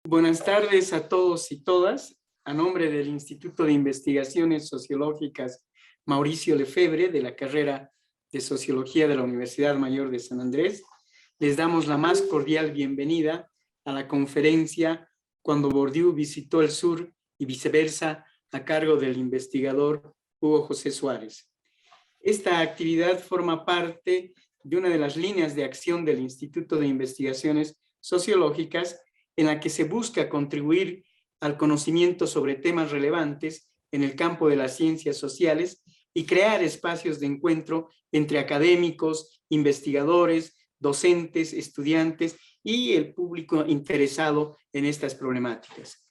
Buenas tardes a todos y todas. A nombre del Instituto de Investigaciones Sociológicas Mauricio Lefebvre, de la carrera de Sociología de la Universidad Mayor de San Andrés, les damos la más cordial bienvenida a la conferencia Cuando Bourdieu visitó el sur y viceversa, a cargo del investigador Hugo José Suárez. Esta actividad forma parte de una de las líneas de acción del Instituto de Investigaciones Sociológicas, en la que se busca contribuir al conocimiento sobre temas relevantes en el campo de las ciencias sociales y crear espacios de encuentro entre académicos, investigadores, docentes, estudiantes y el público interesado en estas problemáticas.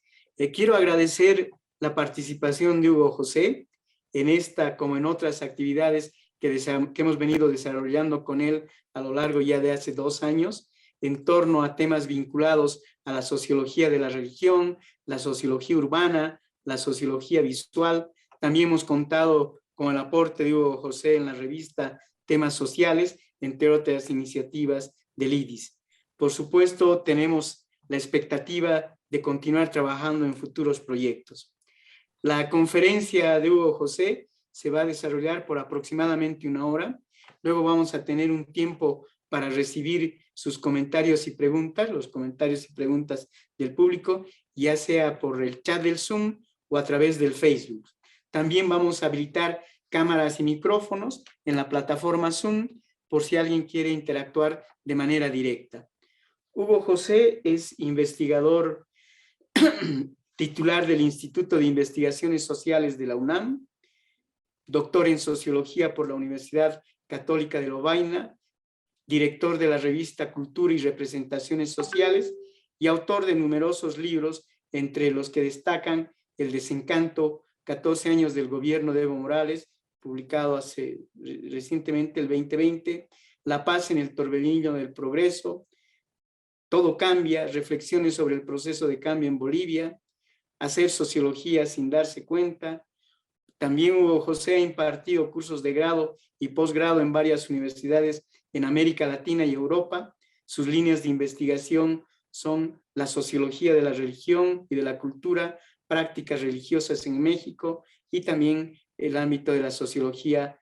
Quiero agradecer la participación de Hugo José en esta, como en otras actividades que hemos venido desarrollando con él a lo largo ya de hace 2 años, en torno a temas vinculados a la sociología de la religión, la sociología urbana, la sociología visual. También hemos contado con el aporte de Hugo José en la revista Temas Sociales, entre otras iniciativas del IDIS. Por supuesto, tenemos la expectativa de continuar trabajando en futuros proyectos. La conferencia de Hugo José se va a desarrollar por aproximadamente 1 hora. Luego vamos a tener un tiempo para recibir sus comentarios y preguntas, los comentarios y preguntas del público, ya sea por el chat del Zoom o a través del Facebook. También vamos a habilitar cámaras y micrófonos en la plataforma Zoom por si alguien quiere interactuar de manera directa. Hugo José es investigador titular del Instituto de Investigaciones Sociales de la UNAM, doctor en Sociología por la Universidad Católica de Lovaina, director de la revista Cultura y Representaciones Sociales y autor de numerosos libros, entre los que destacan El desencanto, 14 años del gobierno de Evo Morales, publicado recientemente el 2020, La paz en el torbellino del progreso, Todo cambia, reflexiones sobre el proceso de cambio en Bolivia, Hacer sociología sin darse cuenta. También Hugo José ha impartido cursos de grado y posgrado en varias universidades en América Latina y Europa. Sus líneas de investigación son la sociología de la religión y de la cultura, prácticas religiosas en México y también el ámbito de la sociología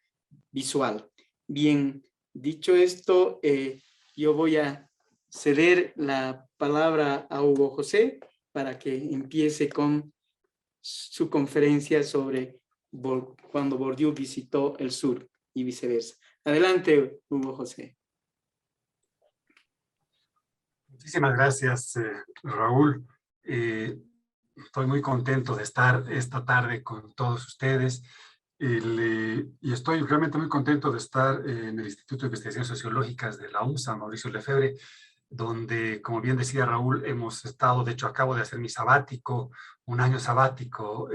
visual. Bien, dicho esto, yo voy a ceder la palabra a Hugo José para que empiece con su conferencia sobre cuando Bourdieu visitó el sur y viceversa. Adelante, Hugo José. Muchísimas gracias, Raúl. Estoy muy contento de estar esta tarde con todos ustedes y estoy realmente muy contento de estar en el Instituto de Investigaciones Sociológicas de la UNSA, Mauricio Lefebvre, donde, como bien decía Raúl, hemos estado, de hecho acabo de hacer mi sabático, un año sabático,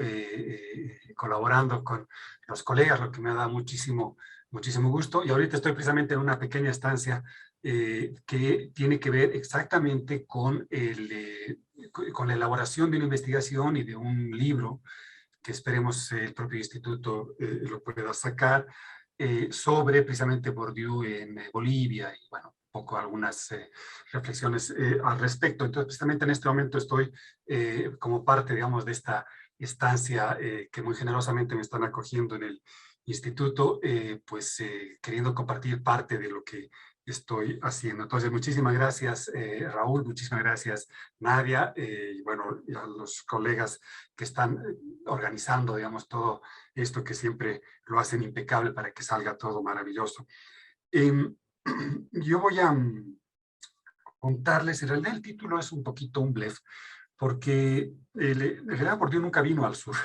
colaborando con los colegas, lo que me da muchísimo gusto. Y ahorita estoy precisamente en una pequeña estancia que tiene que ver exactamente con la elaboración de una investigación y de un libro que esperemos el propio instituto lo pueda sacar sobre precisamente Bourdieu en Bolivia y bueno, poco algunas reflexiones al respecto. Entonces, precisamente en este momento estoy como parte, digamos, de esta estancia que muy generosamente me están acogiendo en el instituto, queriendo compartir parte de lo que estoy haciendo. Entonces, muchísimas gracias, Raúl, muchísimas gracias, Nadia, y bueno, y a los colegas que están organizando, digamos, todo esto que siempre lo hacen impecable para que salga todo maravilloso. Yo voy a contarles, en realidad el título es un poquito un blef, porque en realidad Bourdieu nunca vino al sur.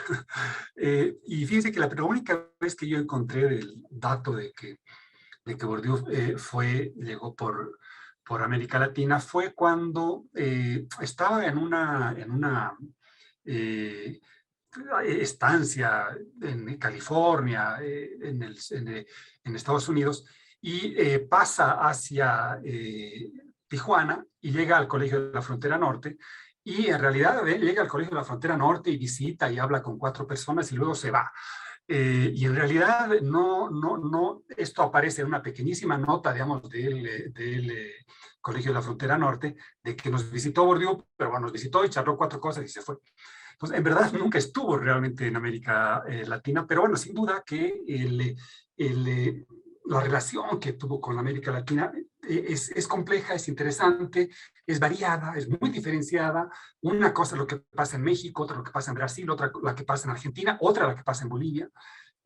Y fíjense que la única vez que yo encontré el dato de que Bourdieu llegó por América Latina fue cuando estaba en una estancia en California, en Estados Unidos, y pasa hacia Tijuana y llega al Colegio de la Frontera Norte, y en realidad llega al Colegio de la Frontera Norte y visita y habla con 4 personas y luego se va. Y en realidad esto aparece en una pequeñísima nota, digamos, del Colegio de la Frontera Norte, de que nos visitó Bourdieu, pero bueno, nos visitó y charló 4 cosas y se fue. Entonces, en verdad nunca estuvo realmente en América Latina, pero bueno, sin duda que la relación que tuvo con América Latina es compleja, es interesante, es variada, es muy diferenciada. Una cosa es lo que pasa en México, otra lo que pasa en Brasil, otra la que pasa en Argentina, otra la que pasa en Bolivia.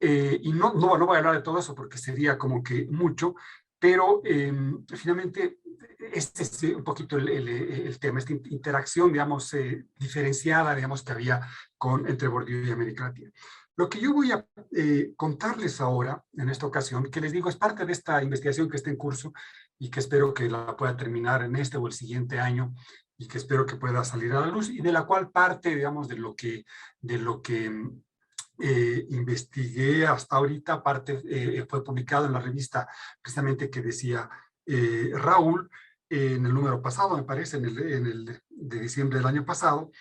Y no voy a hablar de todo eso porque sería como que mucho, pero finalmente este es un poquito el tema, esta interacción, digamos, diferenciada, digamos, que había entre Bourdieu y América Latina. Lo que yo voy a contarles ahora, en esta ocasión, que les digo, es parte de esta investigación que está en curso y que espero que la pueda terminar en este o el siguiente año y que espero que pueda salir a la luz y de la cual parte, digamos, de lo que investigué hasta ahorita, parte fue publicado en la revista precisamente que decía Raúl, en el número pasado, me parece, en el de diciembre del año pasado.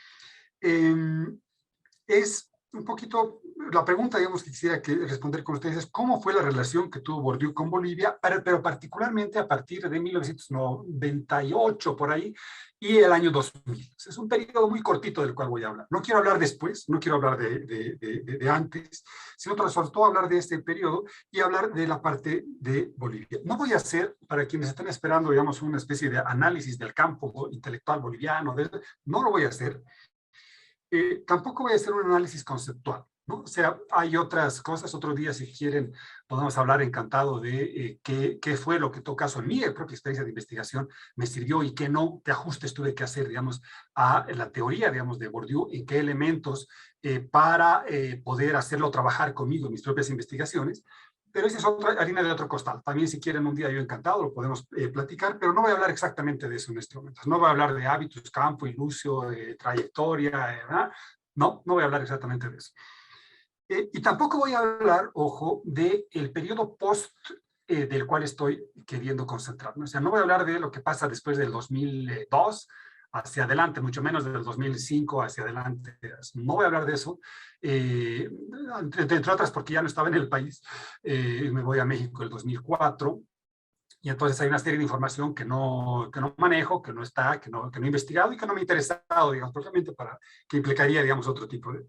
Es un poquito, la pregunta, digamos, que quisiera responder con ustedes es cómo fue la relación que tuvo Bourdieu con Bolivia, pero particularmente a partir de 1998, por ahí, y el año 2000. Es un periodo muy cortito del cual voy a hablar. No quiero hablar después, no quiero hablar de antes, sino sobre todo hablar de este periodo y hablar de la parte de Bolivia. No voy a hacer, para quienes están esperando, digamos, una especie de análisis del campo intelectual boliviano, no lo voy a hacer. Tampoco voy a hacer un análisis conceptual, ¿no? O sea, hay otras cosas, otro día si quieren podemos hablar encantado de qué fue lo que en todo caso en mi propia experiencia de investigación me sirvió y qué no, qué ajustes tuve que hacer, digamos, a la teoría, digamos, de Bourdieu, en qué elementos para poder hacerlo trabajar conmigo en mis propias investigaciones. Pero esa es otra harina de otro costal. También si quieren un día yo encantado lo podemos platicar, pero no voy a hablar exactamente de eso en este momento. No voy a hablar de hábitos, campo, ilucio, trayectoria, ¿verdad? No voy a hablar exactamente de eso. Y tampoco voy a hablar, ojo, del periodo post del cual estoy queriendo concentrarme. O sea, no voy a hablar de lo que pasa después del 2002 hacia adelante, mucho menos del 2005 hacia adelante. No voy a hablar de eso, entre otras porque ya no estaba en el país. Me voy a México el 2004. Y entonces hay una serie de información que no manejo, que no está, que no he investigado y que no me ha interesado, digamos, probablemente que implicaría, digamos, otro tipo de...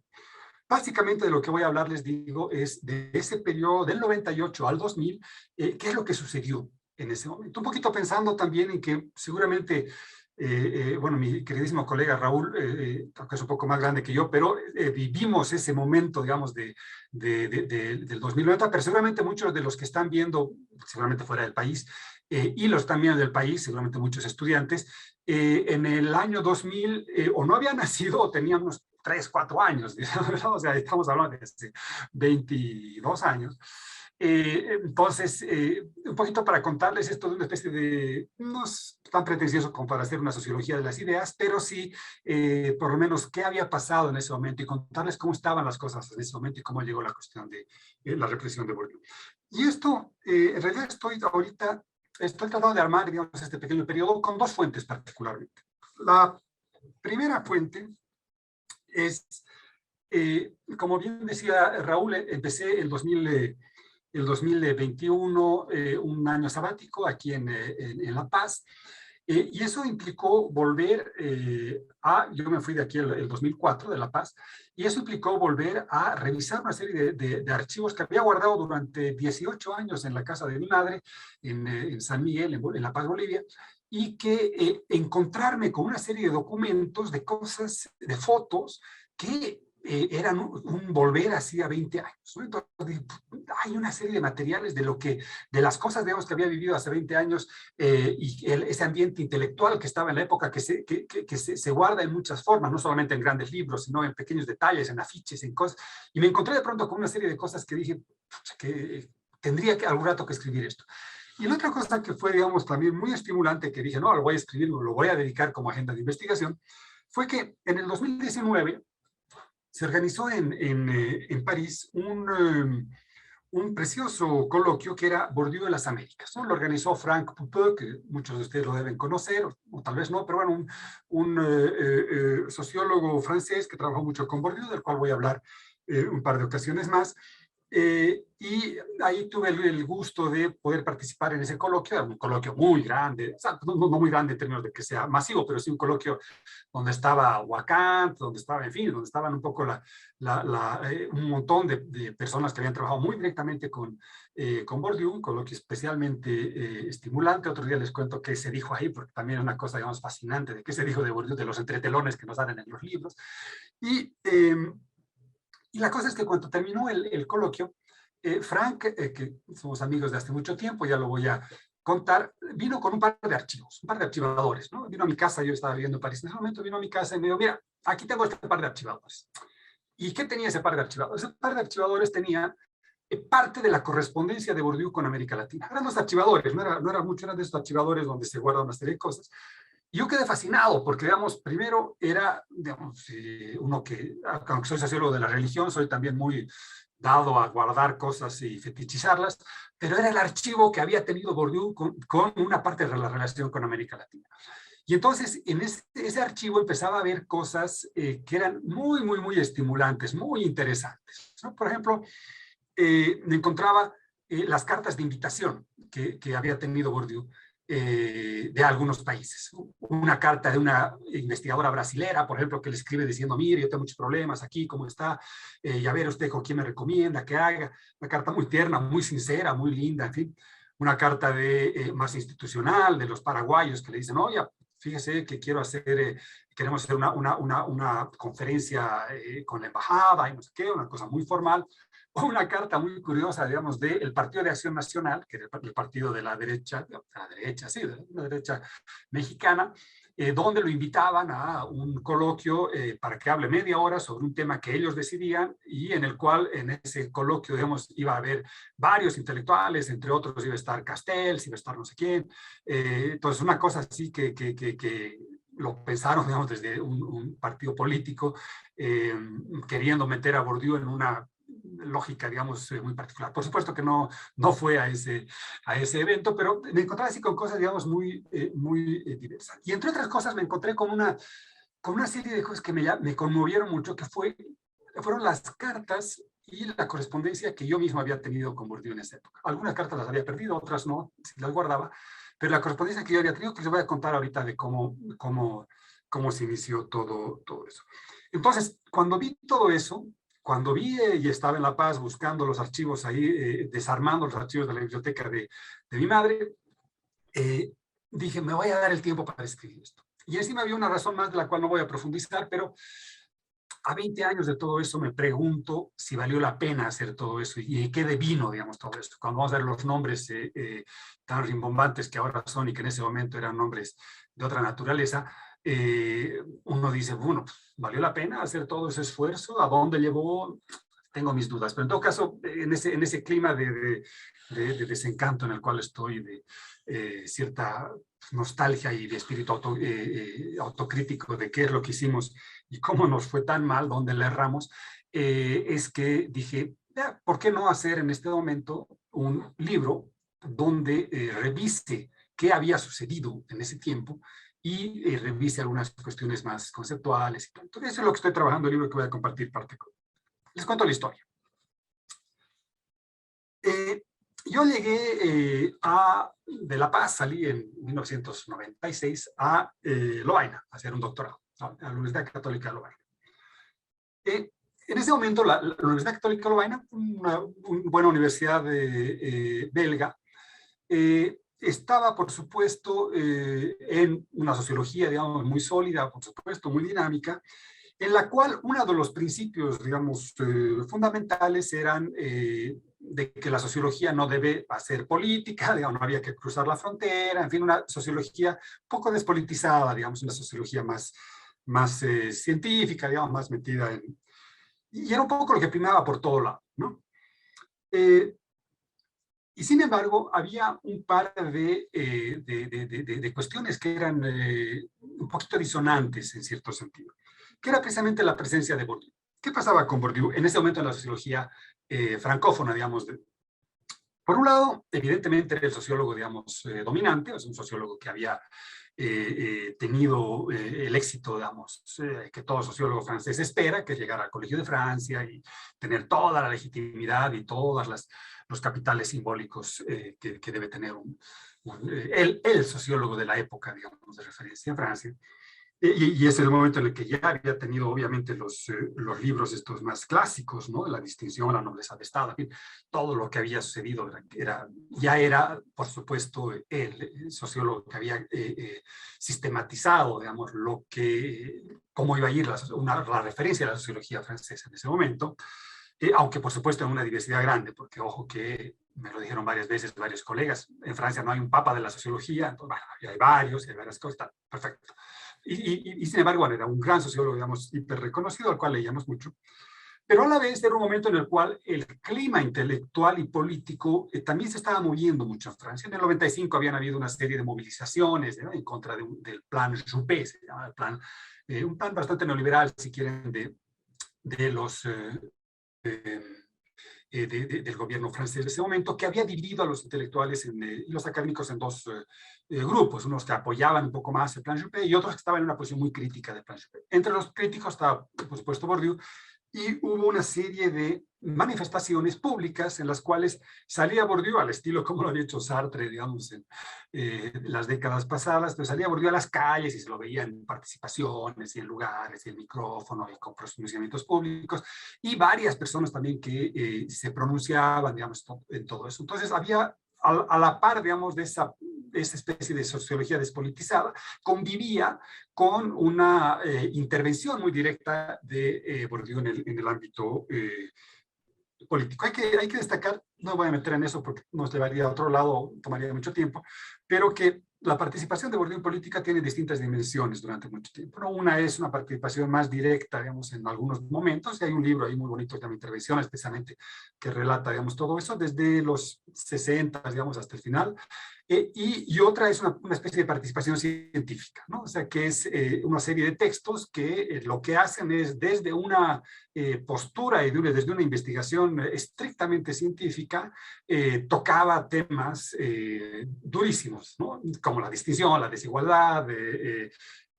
Básicamente de lo que voy a hablar, les digo, es de ese periodo del 98 al 2000, qué es lo que sucedió en ese momento. Un poquito pensando también en que seguramente, bueno, mi queridísimo colega Raúl, que es un poco más grande que yo, pero vivimos ese momento, digamos, del 2090, pero seguramente muchos de los que están viendo, seguramente fuera del país, y los también del país, seguramente muchos estudiantes, en el año 2000 o no habían nacido o tenían unos 3, 4 años, digamos, o sea, estamos hablando de 22 años. Entonces, un poquito para contarles esto de una especie de, no es tan pretencioso como para hacer una sociología de las ideas, pero sí, por lo menos, qué había pasado en ese momento y contarles cómo estaban las cosas en ese momento y cómo llegó la cuestión de la represión de Bourdieu. Y esto, en realidad estoy tratando de armar, digamos, este pequeño periodo con 2 fuentes particularmente. La primera fuente es, como bien decía Raúl, empecé el 2021, un año sabático aquí en La Paz, y eso implicó volver yo me fui de aquí el 2004, de La Paz, y eso implicó volver a revisar una serie de archivos que había guardado durante 18 años en la casa de mi madre, en San Miguel, en La Paz, Bolivia, y que encontrarme con una serie de documentos, de cosas, de fotos, que eran un volver así a 20 años. ¿No? Entonces, hay una serie de materiales de las cosas, digamos, que había vivido hace 20 años y ese ambiente intelectual que estaba en la época que se guarda en muchas formas, no solamente en grandes libros, sino en pequeños detalles, en afiches, en cosas. Y me encontré de pronto con una serie de cosas que dije que tendría algún rato que escribir esto. Y la otra cosa que fue, digamos, también muy estimulante, que dije, no, lo voy a escribir, lo voy a dedicar como agenda de investigación, fue que en el 2019 se organizó en París un precioso coloquio que era Bourdieu de las Américas, ¿no? Lo organizó Frank Poupeux, que muchos de ustedes lo deben conocer, o tal vez no, pero bueno, un sociólogo francés que trabajó mucho con Bourdieu, del cual voy a hablar un par de ocasiones más. Y ahí tuve el gusto de poder participar en ese coloquio, era un coloquio muy grande, o sea, no muy grande en términos de que sea masivo, pero sí un coloquio donde estaba Wakant, donde estaba, en fin, donde estaban un poco un montón de personas que habían trabajado muy directamente con Bourdieu, un coloquio especialmente estimulante. Otro día les cuento qué se dijo ahí, porque también es una cosa, digamos, fascinante de qué se dijo de Bourdieu, de los entretelones que nos dan en los libros. Y la cosa es que cuando terminó el coloquio, Frank, que somos amigos de hace mucho tiempo, ya lo voy a contar, vino con un par de archivos, un par de archivadores, ¿no? Vino a mi casa, yo estaba viviendo en París en ese momento, vino a mi casa y me dijo, mira, aquí tengo este par de archivadores. ¿Y qué tenía ese par de archivadores? Ese par de archivadores tenía parte de la correspondencia de Bourdieu con América Latina. Eran los archivadores, no era mucho, eran de estos archivadores donde se guarda una serie de cosas. Y yo quedé fascinado porque, digamos, primero era, digamos, uno que, aunque soy sociólogo de la religión, soy también muy dado a guardar cosas y fetichizarlas, pero era el archivo que había tenido Bourdieu con una parte de la relación con América Latina. Y entonces, en ese archivo empezaba a ver cosas que eran muy estimulantes, muy interesantes, ¿no? Por ejemplo, me encontraba las cartas de invitación que había tenido Bourdieu de algunos países. Una carta de una investigadora brasilera, por ejemplo, que le escribe diciendo, mire, yo tengo muchos problemas aquí, ¿cómo está? Y a ver usted con quién me recomienda que haga. Una carta muy tierna, muy sincera, muy linda, en fin. Una carta más institucional de los paraguayos que le dicen, oye, fíjese que queremos hacer una conferencia con la embajada y no sé qué, una cosa muy formal. O una carta muy curiosa, digamos, del Partido de Acción Nacional, que es el partido de la derecha, sí, de la derecha mexicana, donde lo invitaban a un coloquio para que hable media hora sobre un tema que ellos decidían y en el cual, en ese coloquio, digamos, iba a haber varios intelectuales, entre otros iba a estar Castells, iba a estar no sé quién. Entonces, una cosa así que lo pensaron, digamos, desde un partido político, queriendo meter a Bourdieu en una lógica, digamos, muy particular. Por supuesto que no fue a ese evento, pero me encontraba así con cosas, digamos, muy diversas. Y entre otras cosas me encontré con una serie de cosas que me conmovieron mucho, que fueron las cartas y la correspondencia que yo mismo había tenido con Bourdieu en esa época. Algunas cartas las había perdido, otras no, si las guardaba, pero la correspondencia que yo había tenido, que les voy a contar ahorita de cómo se inició todo eso. Entonces, cuando vi todo eso, cuando vi y estaba en La Paz buscando los archivos ahí, desarmando los archivos de la biblioteca de mi madre, dije, me voy a dar el tiempo para escribir esto. Y encima había una razón más de la cual no voy a profundizar, pero a 20 años de todo eso me pregunto si valió la pena hacer todo eso y qué devino, digamos, todo esto. Cuando vamos a ver los nombres tan rimbombantes que ahora son y que en ese momento eran nombres de otra naturaleza, uno dice, bueno, ¿valió la pena hacer todo ese esfuerzo? ¿A dónde llevó? Tengo mis dudas, pero en todo caso, en ese clima de desencanto en el cual estoy, de cierta nostalgia y de espíritu autocrítico de qué es lo que hicimos y cómo nos fue tan mal, dónde le erramos, es que dije, ¿por qué no hacer en este momento un libro donde revise qué había sucedido en ese tiempo y revise algunas cuestiones más conceptuales? Entonces, eso es lo que estoy trabajando, el libro que voy a compartir parte con. Les cuento la historia. Yo llegué de La Paz, salí en 1996 a Lovaina a hacer un doctorado, a la Universidad Católica de Lovaina. En ese momento, la Universidad Católica de Lovaina, una buena universidad belga, estaba, por supuesto, en una sociología, digamos, muy sólida, por supuesto, muy dinámica, en la cual uno de los principios, digamos, fundamentales eran de que la sociología no debe hacer política, digamos, no había que cruzar la frontera, en fin, una sociología poco despolitizada, digamos, una sociología más científica, digamos, más metida en. Y era un poco lo que primaba por todo lado, ¿no? Y sin embargo, había un par de cuestiones que eran un poquito disonantes en cierto sentido, que era precisamente la presencia de Bourdieu. ¿Qué pasaba con Bourdieu en ese momento en la sociología francófona, digamos? Por un lado, evidentemente era el sociólogo, digamos, dominante, es un sociólogo que había tenido el éxito, digamos, que todo sociólogo francés espera, que es llegar al Colegio de Francia y tener toda la legitimidad y todos los capitales simbólicos que debe tener el sociólogo de la época, digamos, de referencia en Francia. Y es el momento en el que ya había tenido, obviamente, los libros estos más clásicos, ¿no? La distinción, la nobleza de Estado, en fin, todo lo que había sucedido ya era, por supuesto, el sociólogo que había sistematizado, digamos, cómo iba a ir la referencia de la sociología francesa en ese momento, aunque, por supuesto, en una diversidad grande, porque, ojo, que me lo dijeron varias veces varios colegas, en Francia no hay un papa de la sociología, entonces, bueno, hay varios, y hay varias cosas, está perfecto. Y sin embargo, bueno, era un gran sociólogo, digamos, hiper reconocido, al cual leíamos mucho, pero a la vez era un momento en el cual el clima intelectual y político también se estaba moviendo mucho en Francia. En el 95 habían habido una serie de movilizaciones, ¿no?, en contra del plan Juppé, se llama el plan, un plan bastante neoliberal, si quieren, de los... del gobierno francés de ese momento, que había dividido a los intelectuales y los académicos en dos grupos, unos que apoyaban un poco más el plan Juppé y otros que estaban en una posición muy crítica del plan Juppé. Entre los críticos estaba, por supuesto, Bourdieu, y hubo una serie de manifestaciones públicas en las cuales salía Bourdieu al estilo como lo había hecho Sartre, digamos, en las décadas pasadas, pero salía Bourdieu a las calles y se lo veía en participaciones y en lugares y en micrófono y con pronunciamientos públicos, y varias personas también que se pronunciaban, digamos, en todo eso. Entonces había a la par, digamos, de esa especie de sociología despolitizada, convivía con una intervención muy directa de Bourdieu en el ámbito político. Hay que destacar, no voy a meter en eso porque nos llevaría a otro lado, tomaría mucho tiempo, pero que la participación de Bourdieu en política tiene distintas dimensiones durante mucho tiempo, ¿no? Una es una participación más directa, digamos, en algunos momentos, y hay un libro ahí muy bonito que se llama Intervención, especialmente, que relata, digamos, todo eso desde los 60, digamos, hasta el final. Y otra es una especie de participación científica, ¿no? O sea, que es una serie de textos que lo que hacen es desde una postura y desde una investigación estrictamente científica, tocaba temas durísimos, ¿no? Como la distinción, la desigualdad,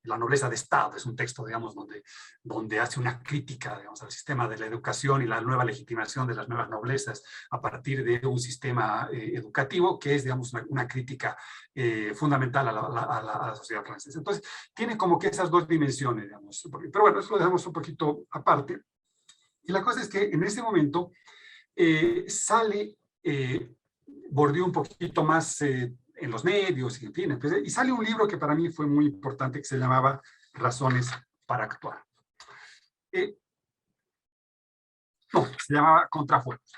la nobleza de Estado. Es un texto, digamos, donde hace una crítica, digamos, al sistema de la educación y la nueva legitimación de las nuevas noblezas a partir de un sistema educativo que es, digamos, una crítica fundamental a la sociedad francesa. Entonces, tiene como que esas dos dimensiones, digamos. Pero bueno, eso lo dejamos un poquito aparte. Y la cosa es que en ese momento sale Bourdieu un poquito más en los medios, y en fin, y sale un libro que para mí fue muy importante que se llamaba Razones para actuar. No, se llamaba Contrafuegos.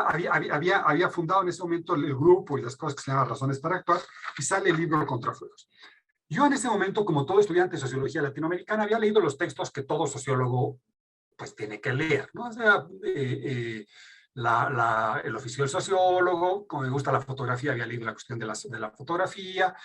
Había fundado en ese momento el grupo y las cosas que se llamaban Razones para actuar, y sale el libro Contrafuegos. Yo en ese momento, como todo estudiante de sociología latinoamericana, había leído los textos que todo sociólogo pues tiene que leer, ¿no? O sea, el oficio del sociólogo, como me gusta la fotografía, había leído la cuestión de la fotografía,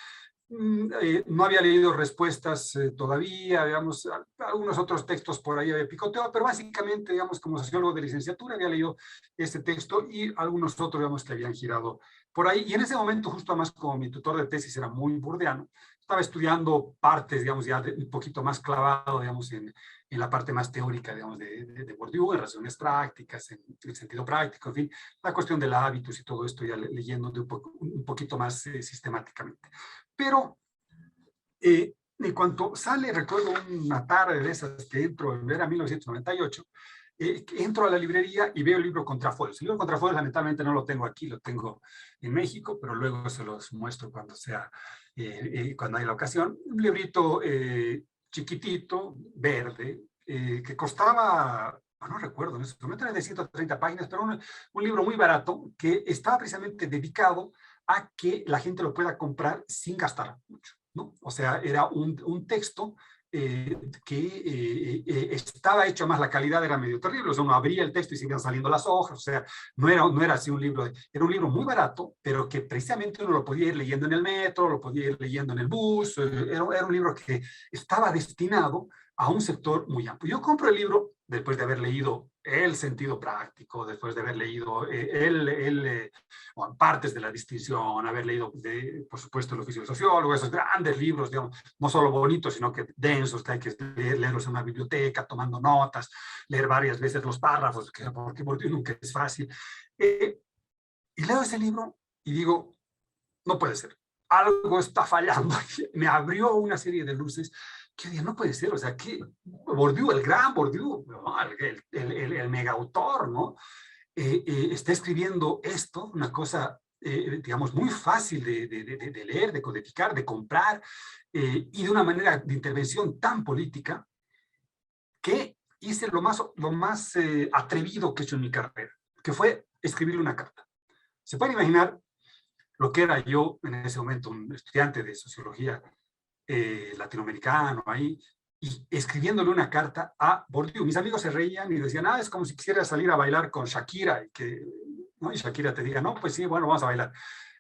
no había leído respuestas todavía, digamos, algunos otros textos por ahí había picoteado, pero básicamente, digamos, como sociólogo de licenciatura había leído este texto y algunos otros, digamos, que habían girado por ahí. Y en ese momento, justo además, como mi tutor de tesis era muy burdiano, estaba estudiando partes, digamos, ya un poquito más clavado, digamos, en la parte más teórica, digamos, de Bourdieu, en razones prácticas, en el sentido práctico, en fin, la cuestión del hábitus y todo esto ya leyendo un poquito más sistemáticamente. Pero en cuanto sale, recuerdo una tarde de esas que era 1998, entro a la librería y veo el libro Contrafuegos. El libro Contrafuegos lamentablemente no lo tengo aquí, lo tengo en México, pero luego se los muestro cuando cuando hay la ocasión. Un librito chiquitito, verde, que costaba, no recuerdo, en ese momento era de 130 páginas, pero un libro muy barato que estaba precisamente dedicado a que la gente lo pueda comprar sin gastar mucho, ¿no? O sea, era un texto que estaba hecho, más la calidad era medio terrible, o sea, uno abría el texto y seguían saliendo las hojas, o sea, no era así un libro, era un libro muy barato, pero que precisamente uno lo podía ir leyendo en el metro, lo podía ir leyendo en el bus, era un libro que estaba destinado a un sector muy amplio. Yo compro el libro después de haber leído el sentido práctico, después de haber leído bueno, partes de la distinción, haber leído, por supuesto, el oficio del sociólogo, esos grandes libros, digamos, no solo bonitos, sino que densos, que hay que leerlos en una biblioteca, tomando notas, leer varias veces los párrafos, porque nunca es fácil. Y leo ese libro y digo, no puede ser, algo está fallando. Me abrió una serie de luces que dije, no puede ser, o sea, que Bourdieu, el gran Bourdieu, ¿no? el mega autor, ¿no? Está escribiendo esto, una cosa, digamos, muy fácil de leer, de codificar, de comprar, y de una manera de intervención tan política que hice lo más atrevido que he hecho en mi carrera, que fue escribirle una carta. ¿Se pueden imaginar lo que era yo en ese momento, un estudiante de sociología latinoamericano ahí, y escribiéndole una carta a Bourdieu? Mis amigos se reían y decían, es como si quisiera salir a bailar con Shakira, ¿no? Y Shakira te diga, no, pues sí, bueno, vamos a bailar.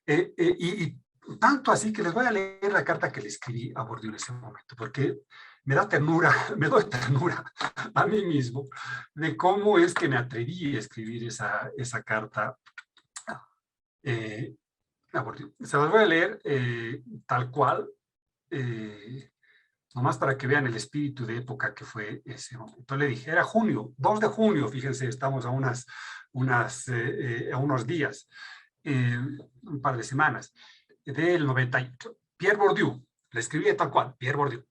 Y tanto así que les voy a leer la carta que le escribí a Bourdieu en ese momento, porque me da ternura, me doy ternura a mí mismo de cómo es que me atreví a escribir esa carta a Bourdieu. Se las voy a leer tal cual, nomás para que vean el espíritu de época que fue ese momento. Le dije, era junio, 2 de junio, fíjense, estamos a unos días, un par de semanas, del 98. Pierre Bourdieu, le escribí tal cual, Pierre Bourdieu.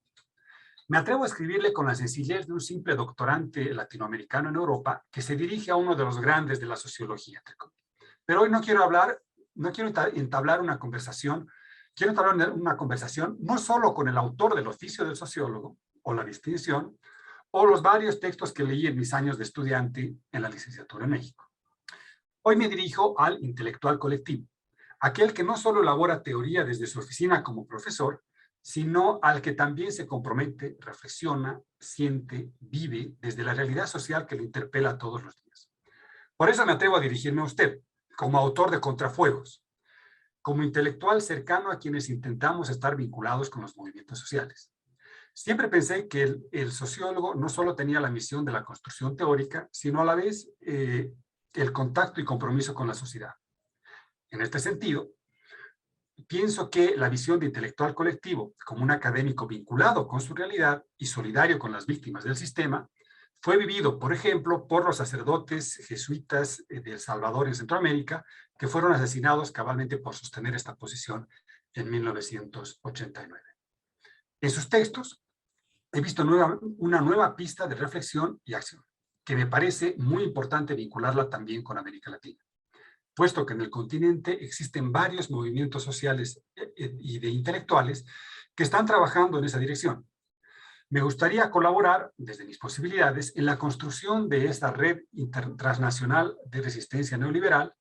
Me atrevo a escribirle con la sencillez de un simple doctorante latinoamericano en Europa que se dirige a uno de los grandes de la sociología. Pero hoy no quiero entablar una conversación. Quiero entablar una conversación no solo con el autor del oficio del sociólogo o la distinción, o los varios textos que leí en mis años de estudiante en la licenciatura en México. Hoy me dirijo al intelectual colectivo, aquel que no solo elabora teoría desde su oficina como profesor, sino al que también se compromete, reflexiona, siente, vive desde la realidad social que lo interpela todos los días. Por eso me atrevo a dirigirme a usted, como autor de Contrafuegos, como intelectual cercano a quienes intentamos estar vinculados con los movimientos sociales. Siempre pensé que el sociólogo no solo tenía la misión de la construcción teórica, sino a la vez el contacto y compromiso con la sociedad. En este sentido, pienso que la visión de intelectual colectivo, como un académico vinculado con su realidad y solidario con las víctimas del sistema, fue vivido, por ejemplo, por los sacerdotes jesuitas de El Salvador en Centroamérica, que fueron asesinados cabalmente por sostener esta posición en 1989. En sus textos he visto una nueva pista de reflexión y acción, que me parece muy importante vincularla también con América Latina, puesto que en el continente existen varios movimientos sociales y de intelectuales que están trabajando en esa dirección. Me gustaría colaborar, desde mis posibilidades, en la construcción de esta red transnacional de resistencia neoliberal,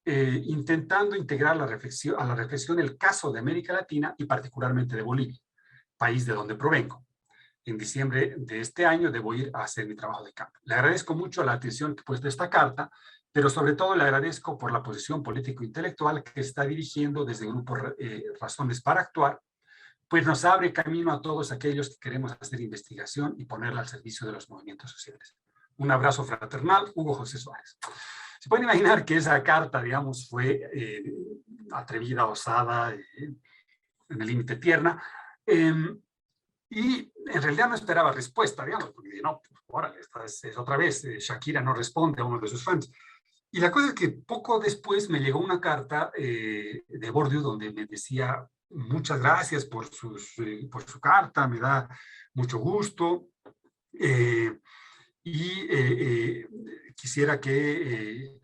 intentando integrar a la reflexión el caso de América Latina y particularmente de Bolivia, país de donde provengo. En diciembre de este año debo ir a hacer mi trabajo de campo. Le agradezco mucho la atención que he puesto a esta carta, pero sobre todo le agradezco por la posición político-intelectual que está dirigiendo desde el grupo Razones para Actuar, pues nos abre camino a todos aquellos que queremos hacer investigación y ponerla al servicio de los movimientos sociales. Un abrazo fraternal, Hugo José Suárez. Se pueden imaginar que esa carta, digamos, fue atrevida, osada, en el límite tierna, y en realidad no esperaba respuesta, digamos, porque no, pues, órale, esta es otra vez, Shakira no responde a uno de sus fans. Y la cosa es que poco después me llegó una carta de Bourdieu donde me decía, muchas gracias por su carta, me da mucho gusto, quisiera que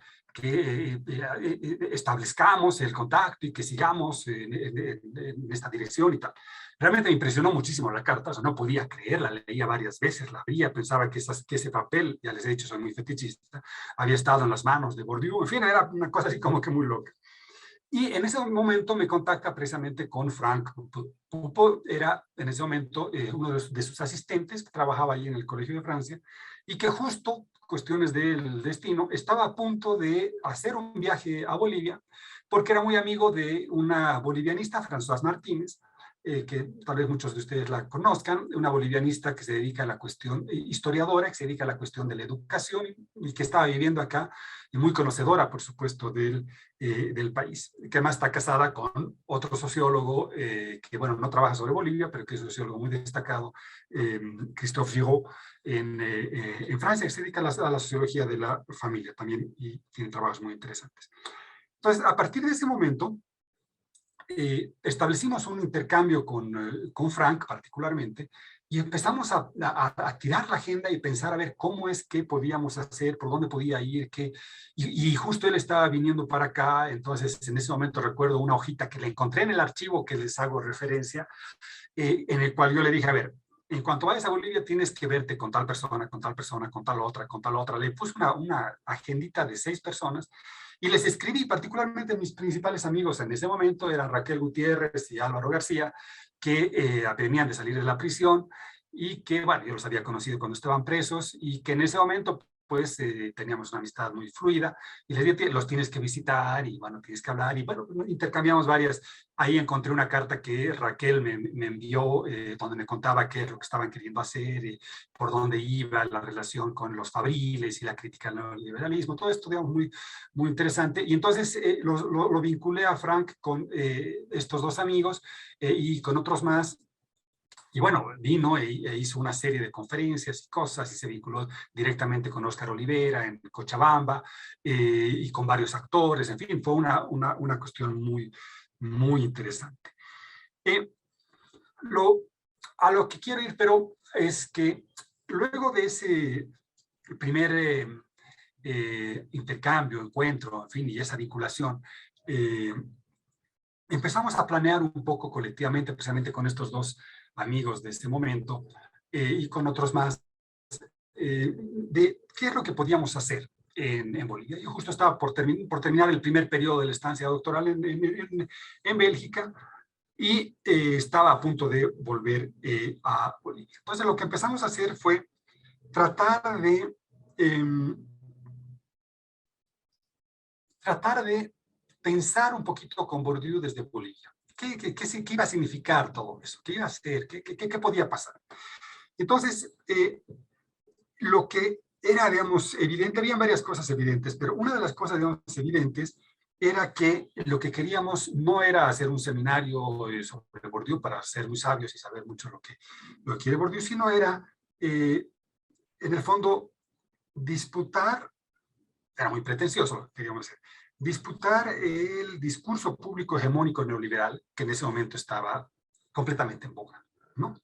establezcamos el contacto y que sigamos en esta dirección y tal. Realmente me impresionó muchísimo la carta, o sea, no podía creerla, la leía varias veces, la abría, pensaba que ese papel, ya les he dicho, soy muy fetichista, había estado en las manos de Bourdieu, en fin, era una cosa así como que muy loca. Y en ese momento me contacta precisamente con Frank Pupo. Pupo era en ese momento uno de sus asistentes que trabajaba allí en el Colegio de Francia y que justo, cuestiones del destino, estaba a punto de hacer un viaje a Bolivia porque era muy amigo de una bolivianista, Françoise Martínez, que tal vez muchos de ustedes la conozcan, una bolivianista que se dedica a la cuestión, historiadora, que se dedica a la cuestión de la educación y que estaba viviendo acá, y muy conocedora, por supuesto, del país, que además está casada con otro sociólogo que, bueno, no trabaja sobre Bolivia, pero que es un sociólogo muy destacado, Christophe Giraud, en Francia, que se dedica a la sociología de la familia también y tiene trabajos muy interesantes. Entonces, a partir de ese momento, establecimos un intercambio con Frank particularmente y empezamos a tirar la agenda y pensar a ver cómo es que podíamos hacer, por dónde podía ir, y justo él estaba viniendo para acá, entonces en ese momento recuerdo una hojita que le encontré en el archivo que les hago referencia, en el cual yo le dije, a ver, en cuanto vayas a Bolivia tienes que verte con tal persona, con tal persona, con tal otra, con tal otra. Le puse una agendita de 6 personas y les escribí, particularmente mis principales amigos en ese momento eran Raquel Gutiérrez y Álvaro García, que venían de salir de la prisión y que, bueno, yo los había conocido cuando estaban presos y que en ese momento pues teníamos una amistad muy fluida y les dije, los tienes que visitar y bueno, tienes que hablar y bueno, intercambiamos varias. Ahí encontré una carta que Raquel me envió donde me contaba qué es lo que estaban queriendo hacer, por dónde iba la relación con los fabriles y la crítica al neoliberalismo, todo esto, digamos, muy, muy interesante. Y entonces lo vinculé a Frank con estos 2 amigos y con otros más. Y bueno, vino hizo una serie de conferencias y cosas y se vinculó directamente con Óscar Olivera en Cochabamba y con varios actores, en fin, fue una cuestión muy, muy interesante. Eh, lo, a lo que quiero ir, pero es que luego de ese primer intercambio, encuentro, en fin, y esa vinculación, empezamos a planear un poco colectivamente, precisamente con estos 2 amigos de este momento y con otros más, de qué es lo que podíamos hacer en Bolivia. Yo justo estaba por terminar el primer periodo de la estancia doctoral en Bélgica y estaba a punto de volver a Bolivia. Entonces lo que empezamos a hacer fue tratar de pensar un poquito con Bourdieu desde Bolivia. ¿Qué iba a significar todo eso? ¿Qué iba a hacer? ¿Qué podía pasar? Entonces, lo que era, digamos, evidente, habían varias cosas evidentes, pero una de las cosas, digamos, evidentes era que lo que queríamos no era hacer un seminario sobre Bourdieu para ser muy sabios y saber mucho lo que quiere Bourdieu, sino era, en el fondo, disputar, era muy pretencioso lo que queríamos hacer, disputar el discurso público hegemónico neoliberal que en ese momento estaba completamente en boga, ¿no?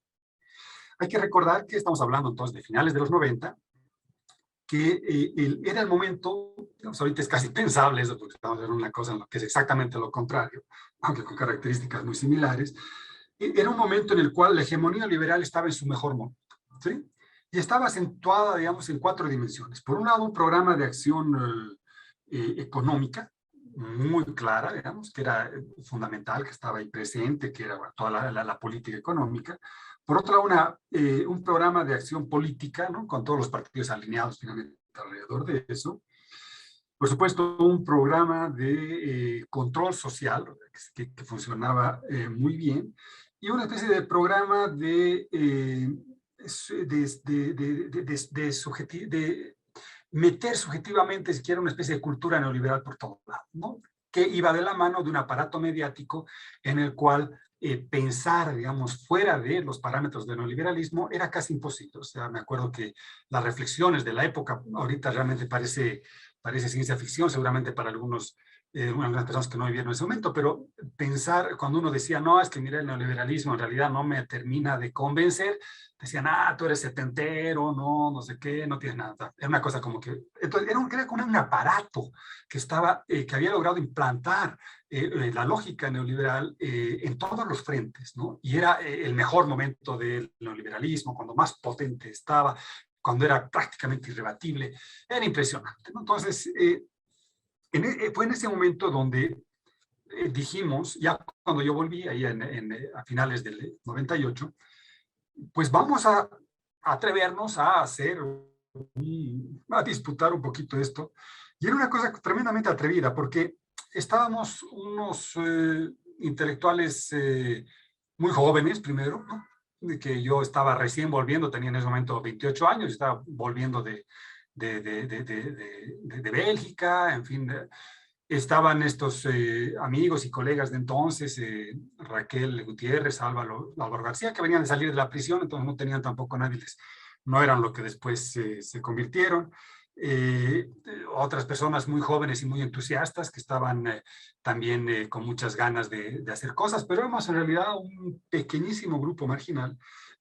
Hay que recordar que estamos hablando entonces de finales de los 90, que era el momento, digamos, ahorita es casi pensable eso, porque estamos en una cosa en lo que es exactamente lo contrario, aunque con características muy similares, era un momento en el cual la hegemonía liberal estaba en su mejor momento, ¿sí? Y estaba acentuada, digamos, en 4 dimensiones. Por un lado, un programa de acción económica muy clara, digamos, que era fundamental, que estaba ahí presente, que era toda la política económica. Por otro lado, un programa de acción política, ¿no? Con todos los partidos alineados finalmente alrededor de eso. Por supuesto, un programa de control social que funcionaba muy bien y una especie de programa de meter subjetivamente siquiera una especie de cultura neoliberal por todos lados, ¿no? Que iba de la mano de un aparato mediático en el cual pensar, digamos, fuera de los parámetros del neoliberalismo era casi imposible. O sea, me acuerdo que las reflexiones de la época, ahorita realmente parece ciencia ficción, seguramente para algunas personas que no vivieron ese momento, pero pensar, cuando uno decía, no, es que mira, el neoliberalismo en realidad no me termina de convencer, decían, tú eres setentero, no sé qué, no tienes nada. Era una cosa como que, entonces era como un aparato que que había logrado implantar la lógica neoliberal en todos los frentes, ¿no? Y era el mejor momento del neoliberalismo, cuando más potente estaba, cuando era prácticamente irrebatible, era impresionante, ¿no? Entonces, fue en ese momento donde dijimos, ya cuando yo volví, ahí a finales del 98, pues vamos a atrevernos a a disputar un poquito esto. Y era una cosa tremendamente atrevida, porque estábamos unos intelectuales muy jóvenes primero, ¿no? De que yo estaba recién volviendo, tenía en ese momento 28 años, estaba volviendo de Bélgica, en fin, estaban estos amigos y colegas de entonces, Raquel Gutiérrez, Álvaro García, que venían de salir de la prisión, entonces no tenían tampoco nadie, no eran lo que después se convirtieron. Otras personas muy jóvenes y muy entusiastas que estaban también con muchas ganas de hacer cosas, pero éramos en realidad un pequeñísimo grupo marginal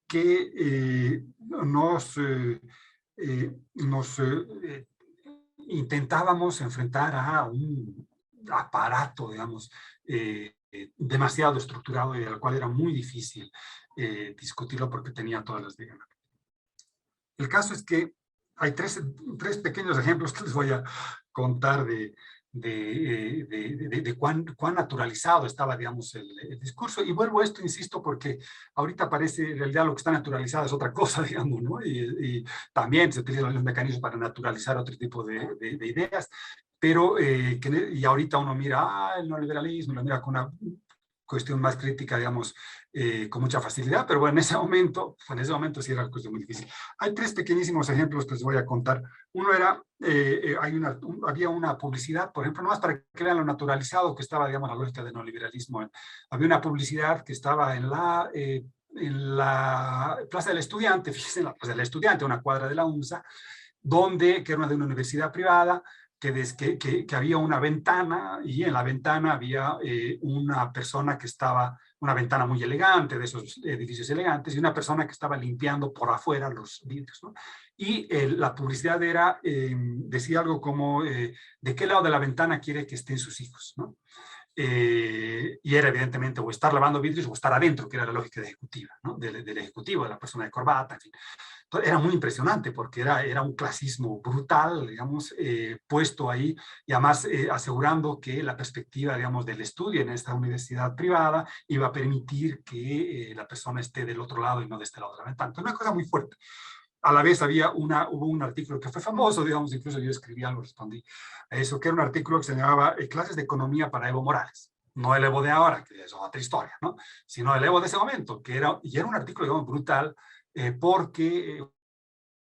que nos intentábamos enfrentar a un aparato, digamos, demasiado estructurado y al cual era muy difícil discutirlo porque tenía todas las de ganar. El caso es que hay tres pequeños ejemplos que les voy a contar de cuán naturalizado estaba, digamos, el discurso. Y vuelvo a esto, insisto, porque ahorita parece, en realidad, lo que está naturalizado es otra cosa, digamos, ¿no? Y también se utilizan los mecanismos para naturalizar otro tipo de ideas, pero y ahorita uno mira, el neoliberalismo, lo mira con una cuestión más crítica, digamos, con mucha facilidad, pero bueno, en ese momento sí era una cuestión muy difícil. Hay tres pequeñísimos ejemplos que les voy a contar. Uno era, había una publicidad, por ejemplo, nomás para que vean lo naturalizado que estaba, digamos, la lógica del neoliberalismo. Había una publicidad que estaba en la Plaza del Estudiante, fíjense, en la Plaza del Estudiante, una cuadra de la UNSA, que era de una universidad privada, que había una ventana y en la ventana había una persona que estaba, una ventana muy elegante, de esos edificios elegantes, y una persona que estaba limpiando por afuera los vidrios, ¿no? Y la publicidad decía algo como, ¿de qué lado de la ventana quiere que estén sus hijos? ¿No? Y era evidentemente o estar lavando vidrios o estar adentro, que era la lógica ejecutiva, ¿no? del ejecutivo, de la persona de corbata, en fin. Entonces, era muy impresionante porque era un clasismo brutal, digamos, puesto ahí y además asegurando que la perspectiva, digamos, del estudio en esta universidad privada iba a permitir que la persona esté del otro lado y no de este lado de la ventana. Entonces, una cosa muy fuerte. A la vez hubo un artículo que fue famoso, digamos, incluso yo escribí algo, respondí a eso, que era un artículo que se llamaba Clases de Economía para Evo Morales. No el Evo de ahora, que es otra historia, ¿no? Sino el Evo de ese momento, y era un artículo, digamos, brutal, porque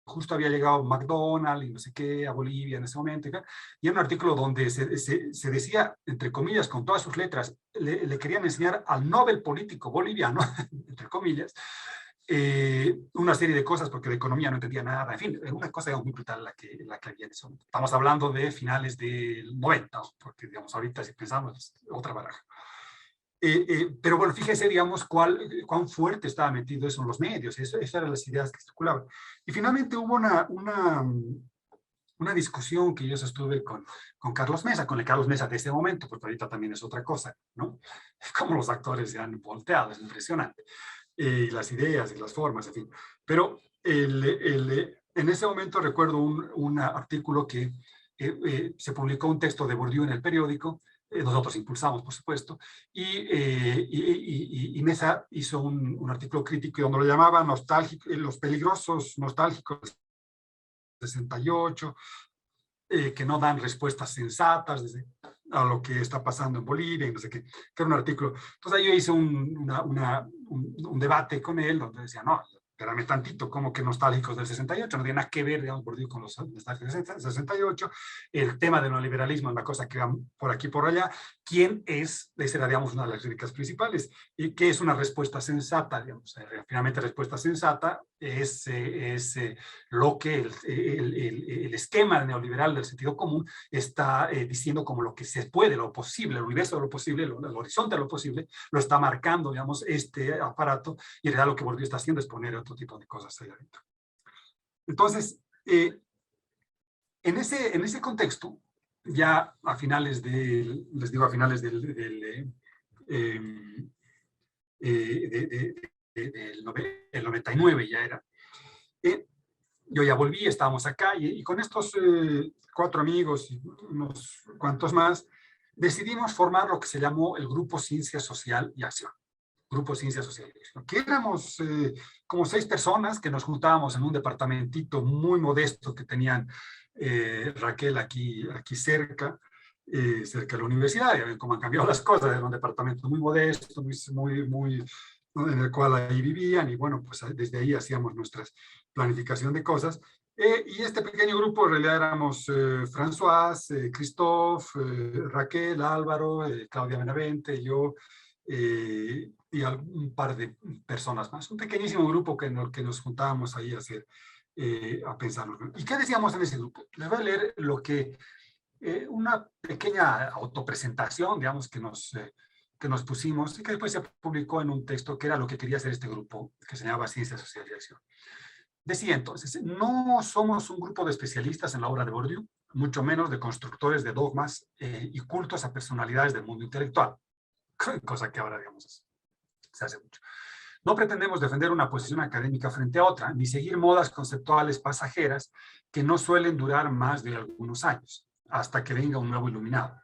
justo había llegado McDonald's y no sé qué a Bolivia en ese momento, y era un artículo donde se decía, entre comillas, con todas sus letras, le querían enseñar al Nobel político boliviano, entre comillas, una serie de cosas, porque de economía no entendía nada, en fin, una cosa digamos, muy brutal la que había en ese momento. Estamos hablando de finales del 90, porque digamos ahorita si pensamos es otra baraja. Pero bueno, fíjese, digamos, cuán fuerte estaba metido eso en los medios, esas eran las ideas que circulaban. Y finalmente hubo una discusión que yo sostuve con Carlos Mesa, con el Carlos Mesa de ese momento, porque ahorita también es otra cosa, ¿no? Como los actores se han volteado, es impresionante. Las ideas y las formas, en fin. Pero en ese momento recuerdo un artículo que se publicó un texto de Bourdieu en el periódico, nosotros impulsamos, por supuesto, y Mesa hizo un artículo crítico donde lo llamaba los peligrosos nostálgicos del 68, que no dan respuestas sensatas a lo que está pasando en Bolivia, y no sé qué, que era un artículo. Entonces ahí yo hice un debate con él, donde decía, no, espérame tantito, como que nostálgicos del 68, no tiene nada que ver, digamos, con los nostálgicos del 68, el tema del neoliberalismo es una cosa que va por aquí por allá, ¿quién es? Esa era, digamos, una de las críticas principales, y qué es una respuesta sensata, digamos, finalmente respuesta sensata es lo que el esquema neoliberal del sentido común está diciendo como lo que se puede, lo posible, el universo de lo posible, el horizonte de lo posible, lo está marcando, digamos, este aparato, y en realidad lo que Bourdieu está haciendo es poner otro tipo de cosas ahí adentro. Entonces, en ese contexto, ya a finales del 99 ya era, yo ya volví, estábamos acá, y con estos 4 amigos y unos cuantos más, decidimos formar lo que se llamó el Grupo Ciencia Social y Acción. Grupo Ciencia Social y Acción. Que éramos como 6 personas que nos juntábamos en un departamentito muy modesto que tenían Raquel aquí cerca de la universidad. Ya ven cómo han cambiado las cosas, era un departamento muy modesto, muy ¿no? En el cual ahí vivían y bueno, pues desde ahí hacíamos nuestra planificación de cosas. Y este pequeño grupo en realidad éramos François, Christophe, Raquel, Álvaro, Claudia Benavente, yo y un par de personas más. Un pequeñísimo grupo que nos juntábamos ahí a hacer, a pensar. ¿Y qué decíamos en ese grupo? Les voy a leer lo que, una pequeña autopresentación, digamos, que nos pusimos y que después se publicó en un texto que era lo que quería hacer este grupo, que se llamaba Ciencia, Social y Acción. Decía entonces, no somos un grupo de especialistas en la obra de Bourdieu, mucho menos de constructores de dogmas y cultos a personalidades del mundo intelectual, cosa que ahora, digamos, se hace mucho. No pretendemos defender una posición académica frente a otra, ni seguir modas conceptuales pasajeras que no suelen durar más de algunos años, hasta que venga un nuevo iluminado.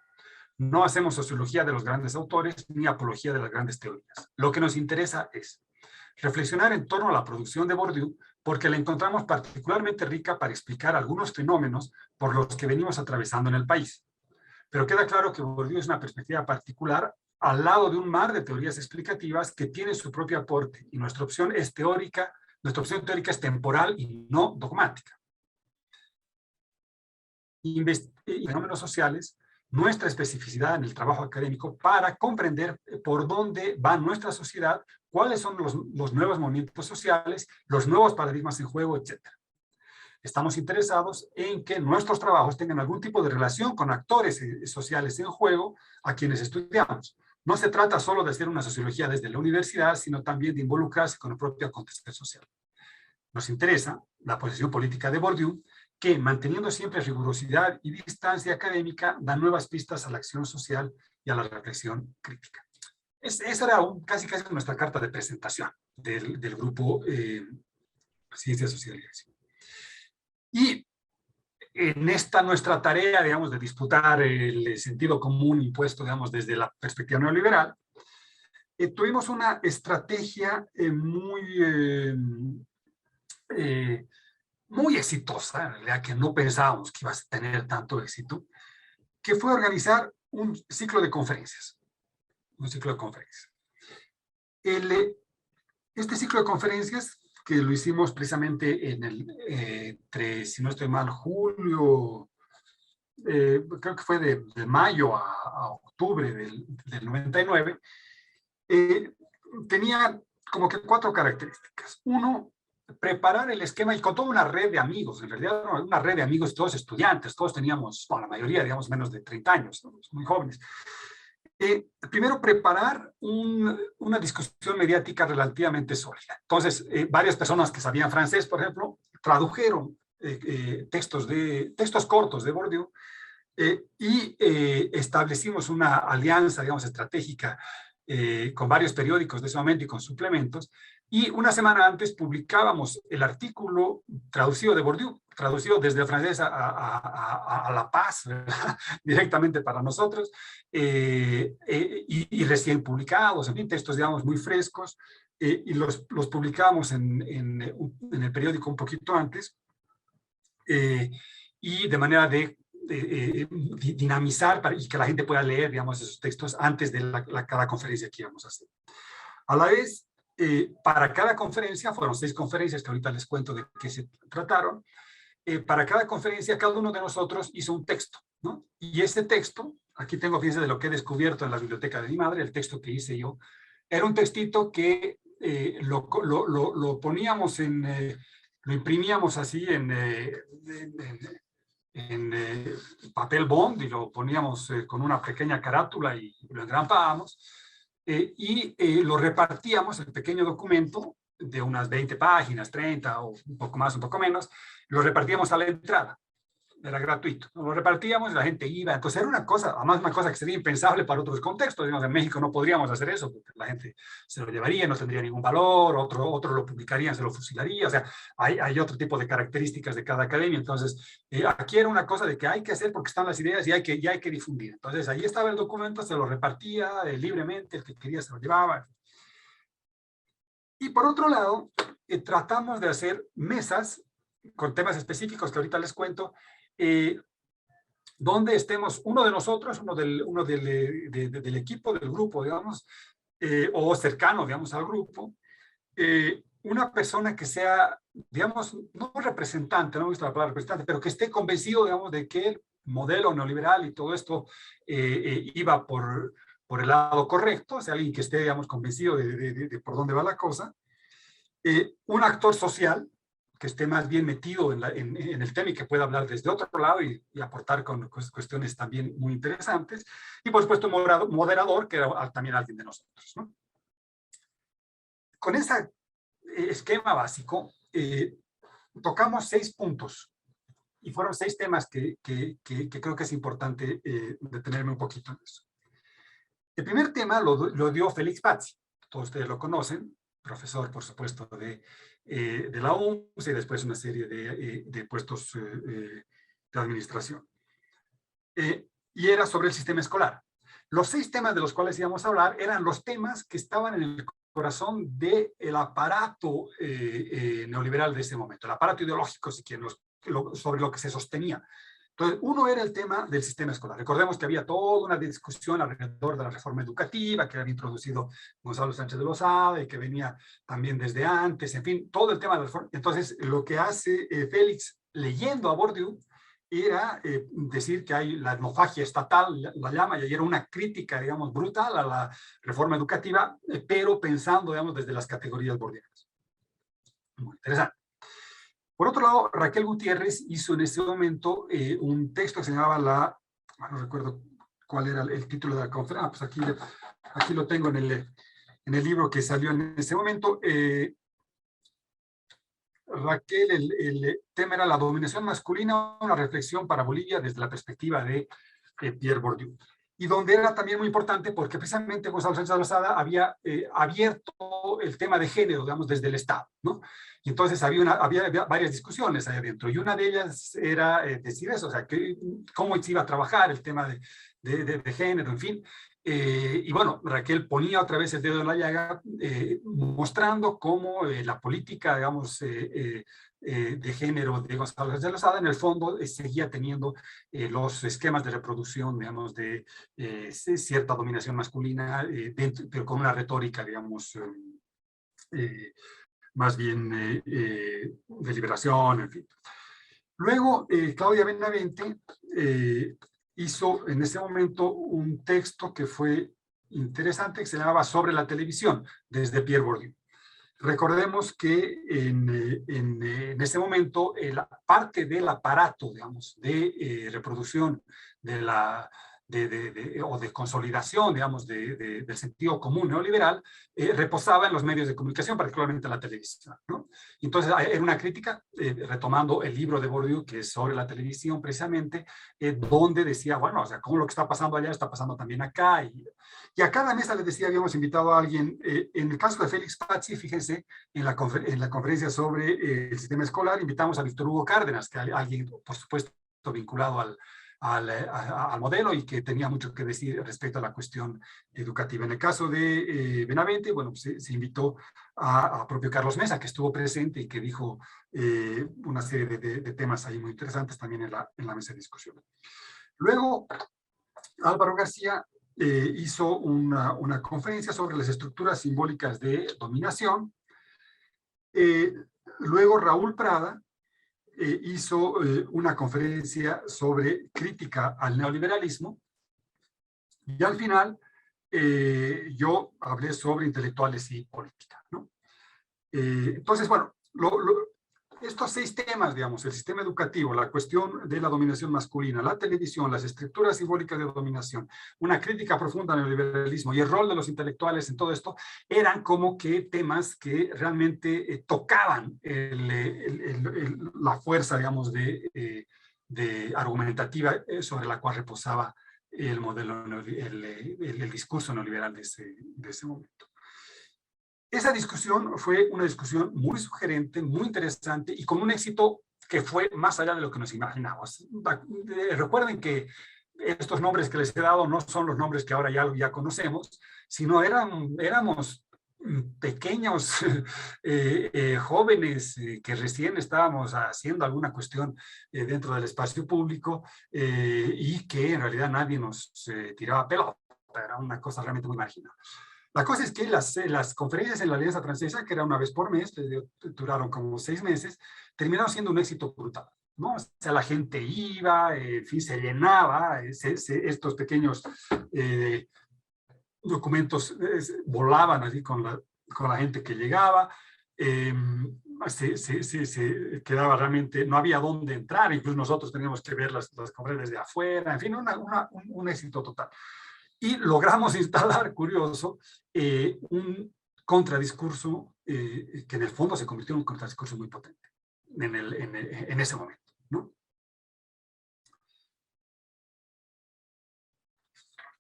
No hacemos sociología de los grandes autores ni apología de las grandes teorías. Lo que nos interesa es reflexionar en torno a la producción de Bourdieu porque la encontramos particularmente rica para explicar algunos fenómenos por los que venimos atravesando en el país. Pero queda claro que Bourdieu es una perspectiva particular al lado de un mar de teorías explicativas que tienen su propio aporte y nuestra opción es teórica, nuestra opción teórica es temporal y no dogmática. Y fenómenos sociales, nuestra especificidad en el trabajo académico para comprender por dónde va nuestra sociedad, cuáles son los nuevos movimientos sociales, los nuevos paradigmas en juego, etc. Estamos interesados en que nuestros trabajos tengan algún tipo de relación con actores sociales en juego a quienes estudiamos. No se trata solo de hacer una sociología desde la universidad, sino también de involucrarse con el propio acontecer social. Nos interesa la posición política de Bourdieu, que, manteniendo siempre rigurosidad y distancia académica, da nuevas pistas a la acción social y a la reflexión crítica. Esa era casi nuestra carta de presentación del grupo Ciencia, Social y Acción. Y en esta nuestra tarea, digamos, de disputar el sentido común impuesto, digamos, desde la perspectiva neoliberal, tuvimos una estrategia muy exitosa, en realidad que no pensábamos que iba a tener tanto éxito, que fue organizar un ciclo de conferencias. Un ciclo de conferencias. Este ciclo de conferencias, que lo hicimos precisamente entre, si no estoy mal, julio, creo que fue de mayo a octubre del 99, tenía como que 4 características. Uno, preparar el esquema y con toda una red de amigos, en realidad una red de amigos, todos estudiantes, todos teníamos, bueno, la mayoría, digamos, menos de 30 años, muy jóvenes. Primero, preparar una discusión mediática relativamente sólida. Entonces, varias personas que sabían francés, por ejemplo, tradujeron textos cortos de Bourdieu y establecimos una alianza, digamos, estratégica con varios periódicos de ese momento y con suplementos, y una semana antes publicábamos el artículo traducido de Bourdieu, traducido desde el francés a La Paz, directamente para nosotros, y recién publicados, en fin, textos, digamos, muy frescos, y los publicábamos en el periódico un poquito antes, y de manera de dinamizar y que la gente pueda leer, digamos, esos textos antes de cada conferencia que íbamos a hacer. A la vez, para cada conferencia, fueron 6 conferencias que ahorita les cuento de qué se trataron, para cada conferencia cada uno de nosotros hizo un texto, ¿no? Y ese texto, aquí tengo, fíjense, de lo que he descubierto en la biblioteca de mi madre, el texto que hice yo, era un textito que lo poníamos lo imprimíamos así en papel bond y lo poníamos con una pequeña carátula y lo engrampábamos y lo repartíamos en pequeño documento de unas 20 páginas, 30 o un poco más, un poco menos, lo repartíamos a la entrada. Era gratuito. Lo repartíamos y la gente iba. Entonces era una cosa, además una cosa que sería impensable para otros contextos. Digamos, en México no podríamos hacer eso, porque la gente se lo llevaría, no tendría ningún valor, otro lo publicarían, se lo fusilaría. O sea, hay otro tipo de características de cada academia. Entonces, aquí era una cosa de que hay que hacer porque están las ideas y hay que difundir. Entonces, ahí estaba el documento, se lo repartía libremente, el que quería se lo llevaba. Y por otro lado, tratamos de hacer mesas con temas específicos que ahorita les cuento, donde estemos uno de nosotros, uno del equipo, del grupo, digamos, o cercano, digamos, al grupo, una persona que sea, digamos, no representante, no me gusta la palabra representante, pero que esté convencido, digamos, de que el modelo neoliberal y todo esto iba por el lado correcto, o sea, alguien que esté, digamos, convencido de por dónde va la cosa. Un actor social que esté más bien metido en el tema y que pueda hablar desde otro lado y aportar con cuestiones también muy interesantes. Y por supuesto un moderador, que era también alguien de nosotros, ¿no? Con ese esquema básico, tocamos 6 puntos. Y fueron 6 temas que creo que es importante detenerme un poquito en eso. El primer tema lo dio Félix Pazzi. Todos ustedes lo conocen, profesor, por supuesto, de la UNS y después una serie de puestos de administración. Y era sobre el sistema escolar. Los 6 temas de los cuales íbamos a hablar eran los temas que estaban en el corazón del aparato neoliberal de ese momento, el aparato ideológico, si quieren, sobre lo que se sostenía. Entonces, uno era el tema del sistema escolar. Recordemos que había toda una discusión alrededor de la reforma educativa que había introducido Gonzalo Sánchez de Lozada y que venía también desde antes, en fin, todo el tema de la reforma. Entonces, lo que hace Félix leyendo a Bourdieu era decir que hay la etnofagia estatal, la llama, y era una crítica, digamos, brutal a la reforma educativa, pero pensando, digamos, desde las categorías bourdieuianas. Muy interesante. Por otro lado, Raquel Gutiérrez hizo en ese momento un texto que se llamaba no recuerdo cuál era el título de la conferencia, pues aquí lo tengo en el libro que salió en ese momento. Raquel, el tema era la dominación masculina, una reflexión para Bolivia desde la perspectiva de Pierre Bourdieu. Y donde era también muy importante porque precisamente Gonzalo Sánchez de Lozada había abierto el tema de género, digamos, desde el Estado, ¿no? Y entonces había varias discusiones ahí adentro, y una de ellas era decir eso, o sea, cómo se iba a trabajar el tema de género, en fin. Y bueno, Raquel ponía otra vez el dedo en la llaga, mostrando cómo la política, digamos, de género de Gonzalo Sánchez de Lozada, en el fondo seguía teniendo los esquemas de reproducción, digamos, de cierta dominación masculina, pero con una retórica, digamos, más bien de liberación, en fin. Luego, Claudia Benavente hizo en ese momento un texto que fue interesante, que se llamaba Sobre la televisión, desde Pierre Bourdieu. Recordemos que en ese momento la parte del aparato, digamos, de reproducción o de consolidación, digamos, del sentido común neoliberal, reposaba en los medios de comunicación, particularmente en la televisión, ¿no? Entonces, era una crítica, retomando el libro de Bourdieu, que es sobre la televisión precisamente, donde decía, bueno, o sea, cómo lo que está pasando allá está pasando también acá, y a cada mesa les decía, habíamos invitado a alguien, en el caso de Félix Pazzi, fíjense, en la conferencia sobre el sistema escolar, invitamos a Víctor Hugo Cárdenas, que es alguien, por supuesto, vinculado al modelo y que tenía mucho que decir respecto a la cuestión educativa. En el caso de Benavente, bueno, pues, se invitó a propio Carlos Mesa, que estuvo presente y que dijo una serie de temas ahí muy interesantes también en la mesa de discusión. Luego, Álvaro García hizo una conferencia sobre las estructuras simbólicas de dominación. Luego Raúl Prada hizo una conferencia sobre crítica al neoliberalismo. Y al final yo hablé sobre intelectuales y política, ¿no? Entonces, bueno, estos 6 temas, digamos, el sistema educativo, la cuestión de la dominación masculina, la televisión, las estructuras simbólicas de dominación, una crítica profunda al neoliberalismo y el rol de los intelectuales en todo esto, eran como que temas que realmente tocaban la fuerza, digamos, de argumentativa sobre la cual reposaba el modelo, el discurso neoliberal de ese momento. Esa discusión fue una discusión muy sugerente, muy interesante y con un éxito que fue más allá de lo que nos imaginábamos. Recuerden que estos nombres que les he dado no son los nombres que ahora ya conocemos, sino éramos pequeños jóvenes que recién estábamos haciendo alguna cuestión dentro del espacio público y que en realidad nadie nos tiraba pelota, era una cosa realmente muy marginal. La cosa es que las conferencias en la Alianza Francesa, que era una vez por mes, duraron como 6 meses, terminaron siendo un éxito brutal, ¿no? O sea, la gente iba, en fin, se llenaba, estos pequeños documentos volaban así con la gente que llegaba, eh, se quedaba realmente, no había dónde entrar, incluso nosotros teníamos que ver las conferencias desde afuera, en fin, un éxito total. Y logramos instalar, curioso, un contradiscurso que en el fondo se convirtió en un contradiscurso muy potente en ese momento, ¿no?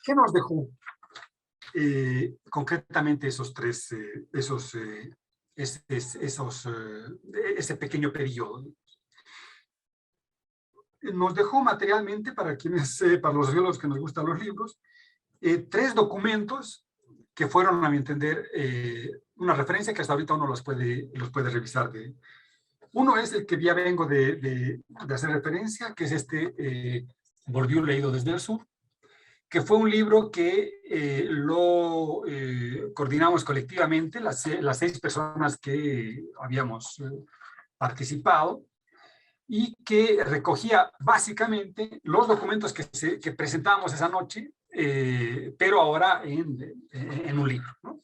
¿Qué nos dejó concretamente ese pequeño periodo? Nos dejó materialmente, para los sociólogos que nos gustan los libros, 3 documentos que fueron, a mi entender, una referencia que hasta ahorita uno los puede revisar. Uno es el que ya vengo de hacer referencia, que es Bourdieu leído desde el sur, que fue un libro que lo coordinamos colectivamente, las 6 personas que habíamos participado, y que recogía básicamente los documentos que presentábamos esa noche, pero ahora en un libro, ¿no?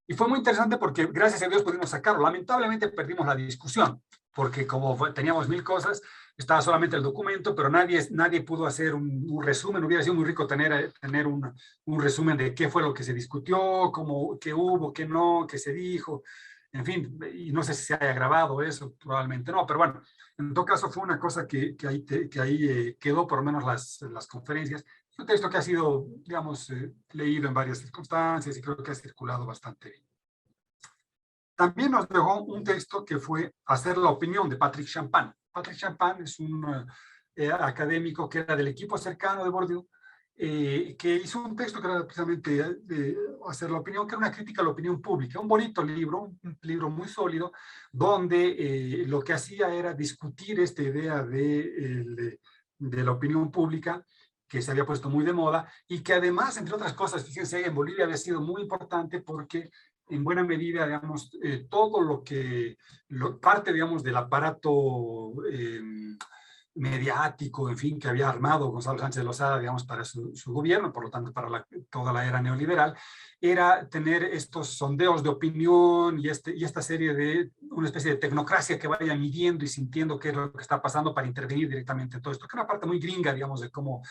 Y fue muy interesante porque gracias a Dios pudimos sacarlo. Lamentablemente perdimos la discusión, porque como teníamos 1000 cosas, estaba solamente el documento, pero nadie pudo hacer un resumen. Hubiera sido muy rico tener un resumen de qué fue lo que se discutió, qué hubo, qué no, qué se dijo, en fin, y no sé si se haya grabado eso, probablemente no, pero bueno, en todo caso fue una cosa que ahí quedó, por lo menos las conferencias. Un texto que ha sido, digamos, leído en varias circunstancias y creo que ha circulado bastante bien. También nos dejó un texto que fue Hacer la opinión, de Patrick Champagne. Patrick Champagne es un académico que era del equipo cercano de Bourdieu, que hizo un texto que era precisamente de Hacer la opinión, que era una crítica a la opinión pública. Un bonito libro, un libro muy sólido, donde lo que hacía era discutir esta idea de la opinión pública, que se había puesto muy de moda y que además, entre otras cosas, fíjense, en Bolivia había sido muy importante porque en buena medida, digamos, todo parte, digamos, del aparato mediático, en fin, que había armado Gonzalo Sánchez de Lozada, digamos, para su gobierno, por lo tanto, para toda la era neoliberal, era tener estos sondeos de opinión y esta serie de una especie de tecnocracia que vaya midiendo y sintiendo qué es lo que está pasando para intervenir directamente en todo esto, que era una parte muy gringa, digamos, de cómo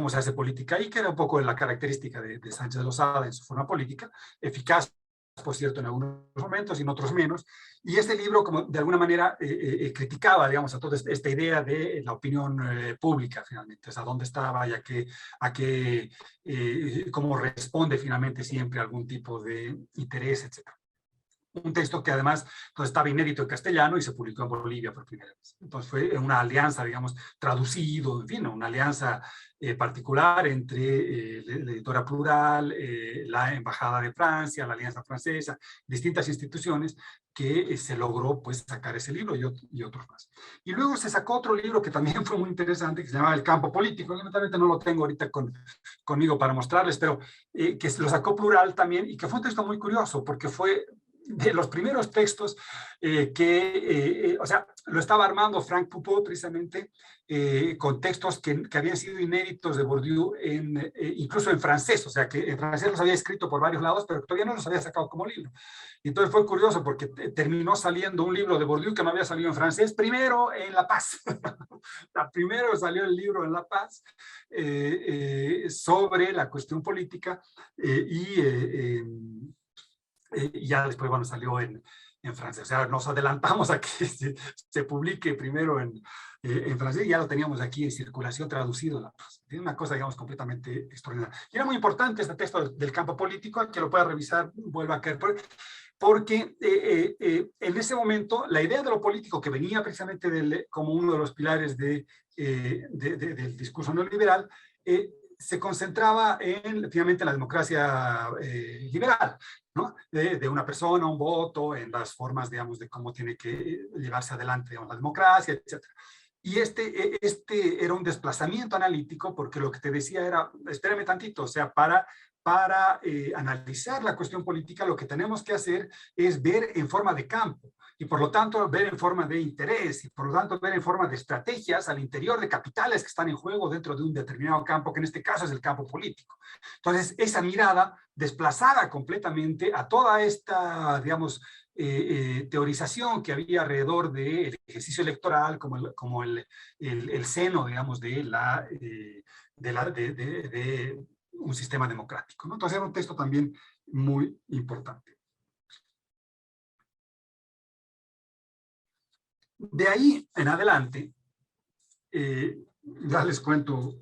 se hace política y que era un poco la característica de Sánchez de Lozada en su forma política, eficaz, por cierto, en algunos momentos y en otros menos. Y este libro, como de alguna manera, criticaba, digamos, a toda esta idea de la opinión pública, finalmente, o sea, dónde estaba y cómo responde finalmente siempre a algún tipo de interés, etc. Un texto que además pues, estaba inédito en castellano y se publicó en Bolivia por primera vez. Entonces fue una alianza, digamos, traducido, en fin, una alianza particular entre la editora Plural, la Embajada de Francia, la Alianza Francesa, distintas instituciones que se logró pues sacar ese libro y otros más. Y luego se sacó otro libro que también fue muy interesante, que se llamaba El campo político. Lamentablemente no lo tengo ahorita conmigo para mostrarles, pero que lo sacó Plural también y que fue un texto muy curioso porque fue de los primeros textos o sea, lo estaba armando Frank Poupeau precisamente con textos que habían sido inéditos de Bourdieu incluso en francés, o sea, que en francés los había escrito por varios lados, pero todavía no los había sacado como libro. Y entonces fue curioso porque terminó saliendo un libro de Bourdieu que no había salido en francés, primero en La Paz. Primero salió el libro en La Paz sobre la cuestión política y ya después, bueno, salió en Francia. O sea, nos adelantamos a que se publique primero en francés y ya lo teníamos aquí en circulación traducido. Es una cosa, digamos, completamente extraordinaria. Y era muy importante este texto del campo político, que lo pueda revisar, vuelva a caer porque en ese momento la idea de lo político que venía precisamente como uno de los pilares del discurso neoliberal se concentraba finalmente en la democracia liberal, ¿no? De una persona, un voto, en las formas, digamos, de cómo tiene que llevarse adelante, digamos, la democracia, etc. Y este era un desplazamiento analítico porque lo que te decía era, espérame tantito, o sea, para para analizar la cuestión política, lo que tenemos que hacer es ver en forma de campo y por lo tanto ver en forma de interés y por lo tanto ver en forma de estrategias al interior de capitales que están en juego dentro de un determinado campo, que en este caso es el campo político. Entonces, esa mirada desplazada completamente a toda esta, digamos, teorización que había alrededor del ejercicio electoral como el seno, digamos, de un sistema democrático, ¿no? Entonces era un texto también muy importante. De ahí en adelante, ya les cuento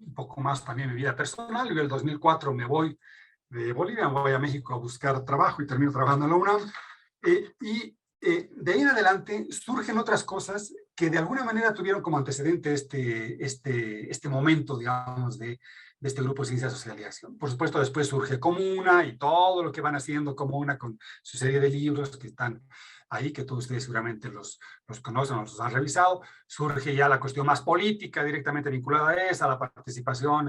un poco más también mi vida personal. Yo en el 2004 me voy de Bolivia, me voy a México a buscar trabajo y termino trabajando en la UNAM. De ahí en adelante surgen otras cosas que de alguna manera tuvieron como antecedente este momento, digamos, de este grupo de Ciencia Social y Acción. Por supuesto, después surge Comuna y todo lo que van haciendo Comuna con su serie de libros que están ahí, que todos ustedes seguramente los conocen, los han revisado. Surge ya la cuestión más política directamente vinculada a esa, la participación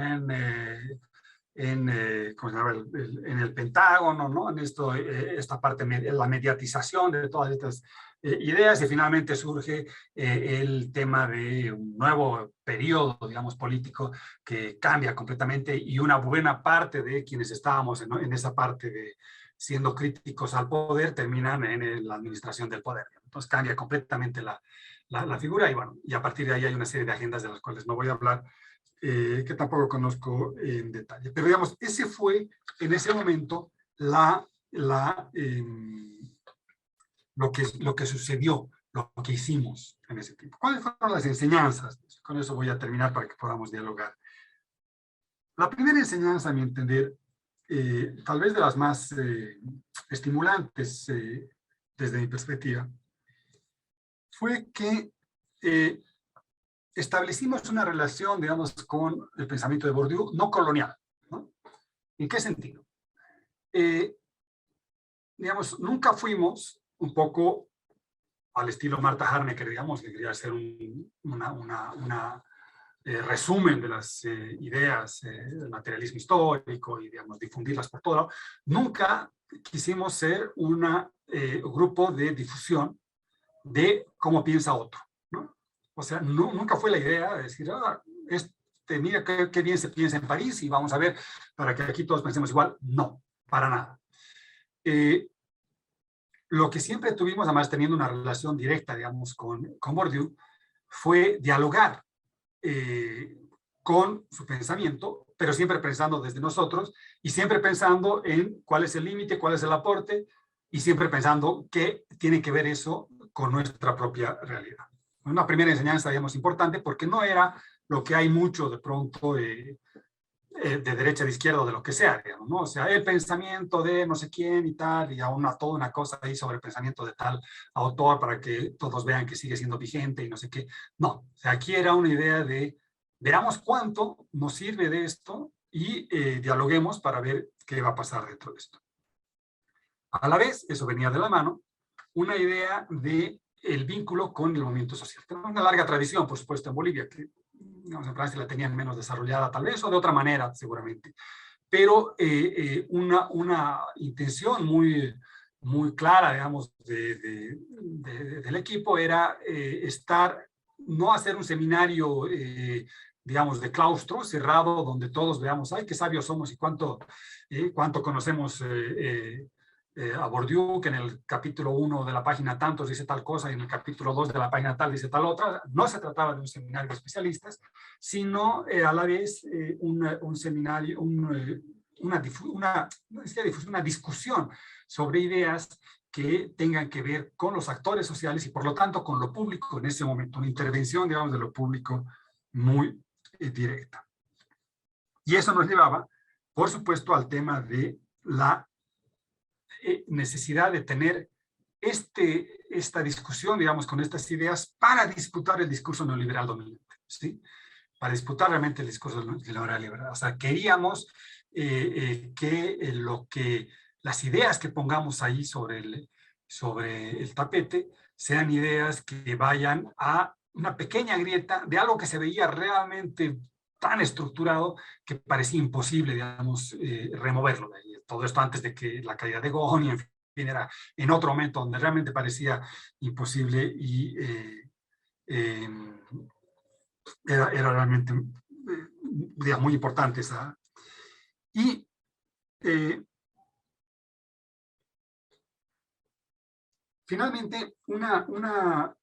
¿cómo se llama? En el Pentágono, ¿no? En esta parte, la mediatización de todas estas ideas, y finalmente surge el tema de un nuevo periodo, digamos, político que cambia completamente, y una buena parte de quienes estábamos en esa parte de siendo críticos al poder terminan en la administración del poder. Entonces cambia completamente la figura, y bueno, y a partir de ahí hay una serie de agendas de las cuales no voy a hablar, que tampoco conozco en detalle. Pero digamos, ese fue en ese momento lo que sucedió, lo que hicimos en ese tiempo. ¿Cuáles fueron las enseñanzas? Con eso voy a terminar para que podamos dialogar. La primera enseñanza, a mi entender, tal vez de las más estimulantes desde mi perspectiva, fue que establecimos una relación, digamos, con el pensamiento de Bourdieu no colonial, ¿no? ¿En qué sentido? Digamos, nunca fuimos un poco al estilo Marta Harnecker, digamos, que quería hacer un resumen de las ideas del materialismo histórico y, digamos, difundirlas por todo lado. Nunca quisimos ser un grupo de difusión de cómo piensa otro, ¿no? O sea, nunca fue la idea de decir, mira qué bien se piensa en París y vamos a ver para que aquí todos pensemos igual. No, para nada. Lo que siempre tuvimos, además teniendo una relación directa, digamos, con Bourdieu, fue dialogar con su pensamiento, pero siempre pensando desde nosotros y siempre pensando en cuál es el límite, cuál es el aporte, y siempre pensando qué tiene que ver eso con nuestra propia realidad. Una primera enseñanza, digamos, importante, porque no era lo que hay mucho de pronto de derecha, de izquierda, de lo que sea, digamos, ¿no? O sea, el pensamiento de no sé quién y tal, y toda una cosa ahí sobre el pensamiento de tal autor para que todos vean que sigue siendo vigente y no sé qué. No, o sea, aquí era una idea de veamos cuánto nos sirve de esto y dialoguemos para ver qué va a pasar dentro de esto. A la vez, eso venía de la mano, una idea de el vínculo con el movimiento social. Tenemos una larga tradición, por supuesto, en Bolivia, que digamos, en Francia la tenían menos desarrollada tal vez, o de otra manera seguramente, pero una intención muy clara, digamos, del equipo era no hacer un seminario, digamos, de claustro cerrado, donde todos veamos, ay, qué sabios somos y cuánto conocemos a Bourdieu, que en el capítulo 1 de la página tantos dice tal cosa y en el capítulo 2 de la página tal dice tal otra. No se trataba de un seminario de especialistas, sino a la vez un seminario, una discusión sobre ideas que tengan que ver con los actores sociales y por lo tanto con lo público en ese momento, una intervención, digamos, de lo público muy directa. Y eso nos llevaba, por supuesto, al tema de la necesidad de tener esta discusión, digamos, con estas ideas para disputar el discurso neoliberal dominante, ¿sí? Para disputar realmente el discurso neoliberal. O sea, queríamos que las ideas que pongamos ahí sobre el tapete sean ideas que vayan a una pequeña grieta de algo que se veía realmente tan estructurado que parecía imposible, digamos, removerlo de ahí. Todo esto antes de que la caída de Gooni, en fin, era en otro momento donde realmente parecía imposible y era realmente digamos, muy importante esa. Y finalmente, una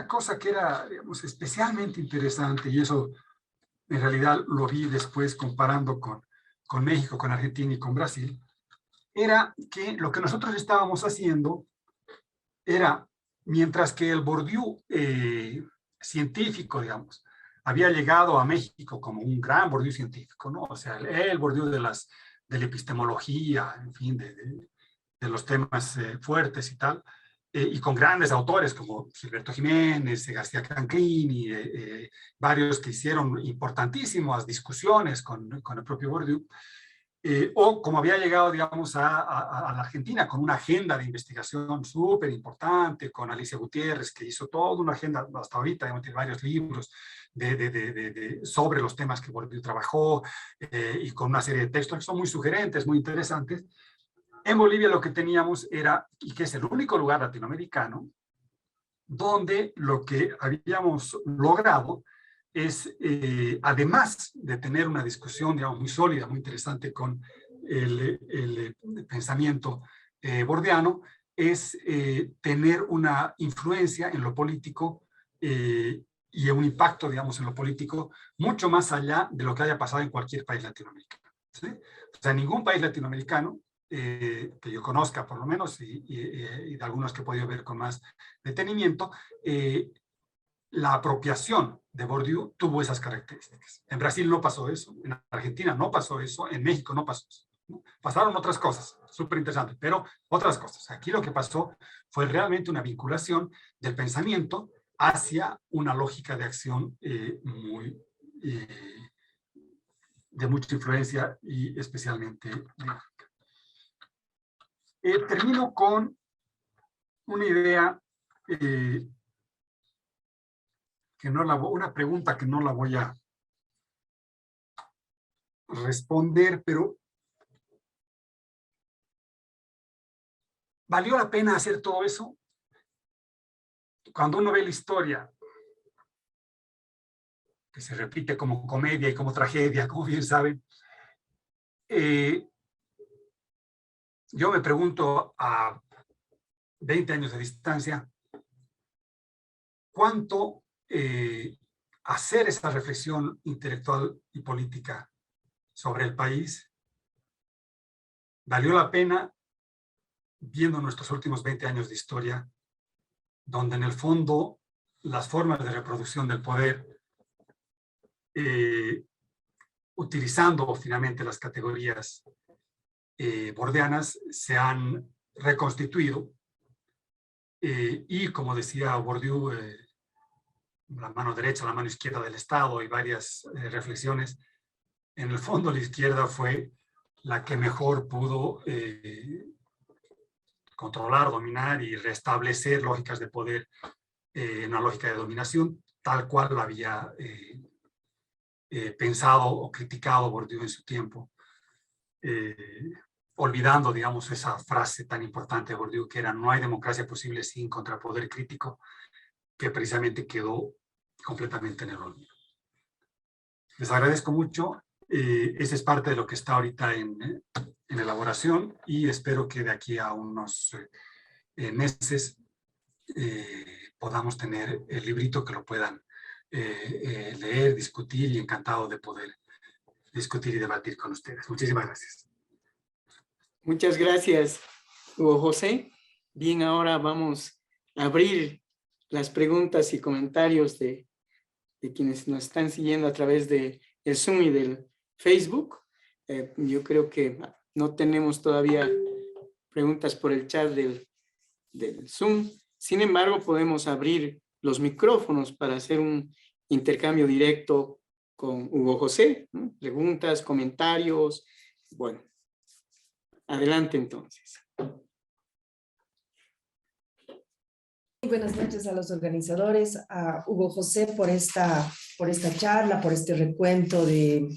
cosa que era, digamos, especialmente interesante, y eso en realidad lo vi después comparando con México, con Argentina y con Brasil, era que lo que nosotros estábamos haciendo era, mientras que el Bourdieu científico, digamos, había llegado a México como un gran Bourdieu científico, ¿no? O sea, el Bourdieu de la epistemología, en fin, de los temas fuertes y tal, y con grandes autores como Gilberto Jiménez, García Canclini, varios que hicieron importantísimas discusiones con el propio Bourdieu, o como había llegado, digamos, a la Argentina con una agenda de investigación súper importante, con Alicia Gutiérrez, que hizo toda una agenda, hasta ahorita, digamos, tiene varios libros sobre los temas que Bourdieu trabajó, y con una serie de textos que son muy sugerentes, muy interesantes. En Bolivia lo que teníamos era, y que es el único lugar latinoamericano, donde lo que habíamos logrado es, además de tener una discusión, digamos, muy sólida, muy interesante con el pensamiento bordiano, es tener una influencia en lo político y un impacto, digamos, en lo político mucho más allá de lo que haya pasado en cualquier país latinoamericano, ¿sí? O sea, ningún país latinoamericano que yo conozca por lo menos, y de algunos que he podido ver con más detenimiento, la apropiación de Bourdieu tuvo esas características. En Brasil no pasó eso, en Argentina no pasó eso, en México no pasó eso, ¿no? Pasaron otras cosas, súper interesantes, pero otras cosas. Aquí lo que pasó fue realmente una vinculación del pensamiento hacia una lógica de acción muy de mucha influencia y especialmente termino con una idea una pregunta que no la voy a responder, pero ¿valió la pena hacer todo eso? Cuando uno ve la historia, que se repite como comedia y como tragedia, como bien saben, yo me pregunto a 20 años de distancia, ¿cuánto hacer esa reflexión intelectual y política sobre el país valió la pena viendo nuestros últimos 20 años de historia, donde en el fondo las formas de reproducción del poder, utilizando finalmente las categorías bordianas, se han reconstituido y, como decía Bourdieu, la mano derecha, la mano izquierda del Estado y varias reflexiones, en el fondo la izquierda fue la que mejor pudo controlar, dominar y restablecer lógicas de poder en una lógica de dominación, tal cual la había pensado o criticado Bourdieu en su tiempo, olvidando, digamos, esa frase tan importante de Bourdieu que era: no hay democracia posible sin contrapoder crítico, que precisamente quedó completamente en el olvido. Les agradezco mucho. Esa es parte de lo que está ahorita en elaboración, y espero que de aquí a unos meses podamos tener el librito que lo puedan leer, discutir, y encantado de poder discutir y debatir con ustedes. Muchísimas gracias. Muchas gracias, Hugo José. Bien, ahora vamos a abrir las preguntas y comentarios de quienes nos están siguiendo a través de el Zoom y del Facebook. Yo creo que no tenemos todavía preguntas por el chat del Zoom. Sin embargo, podemos abrir los micrófonos para hacer un intercambio directo con Hugo José, ¿no? Preguntas, comentarios. Bueno, adelante entonces. buenas noches a los organizadores, a Hugo José por esta charla, por este recuento de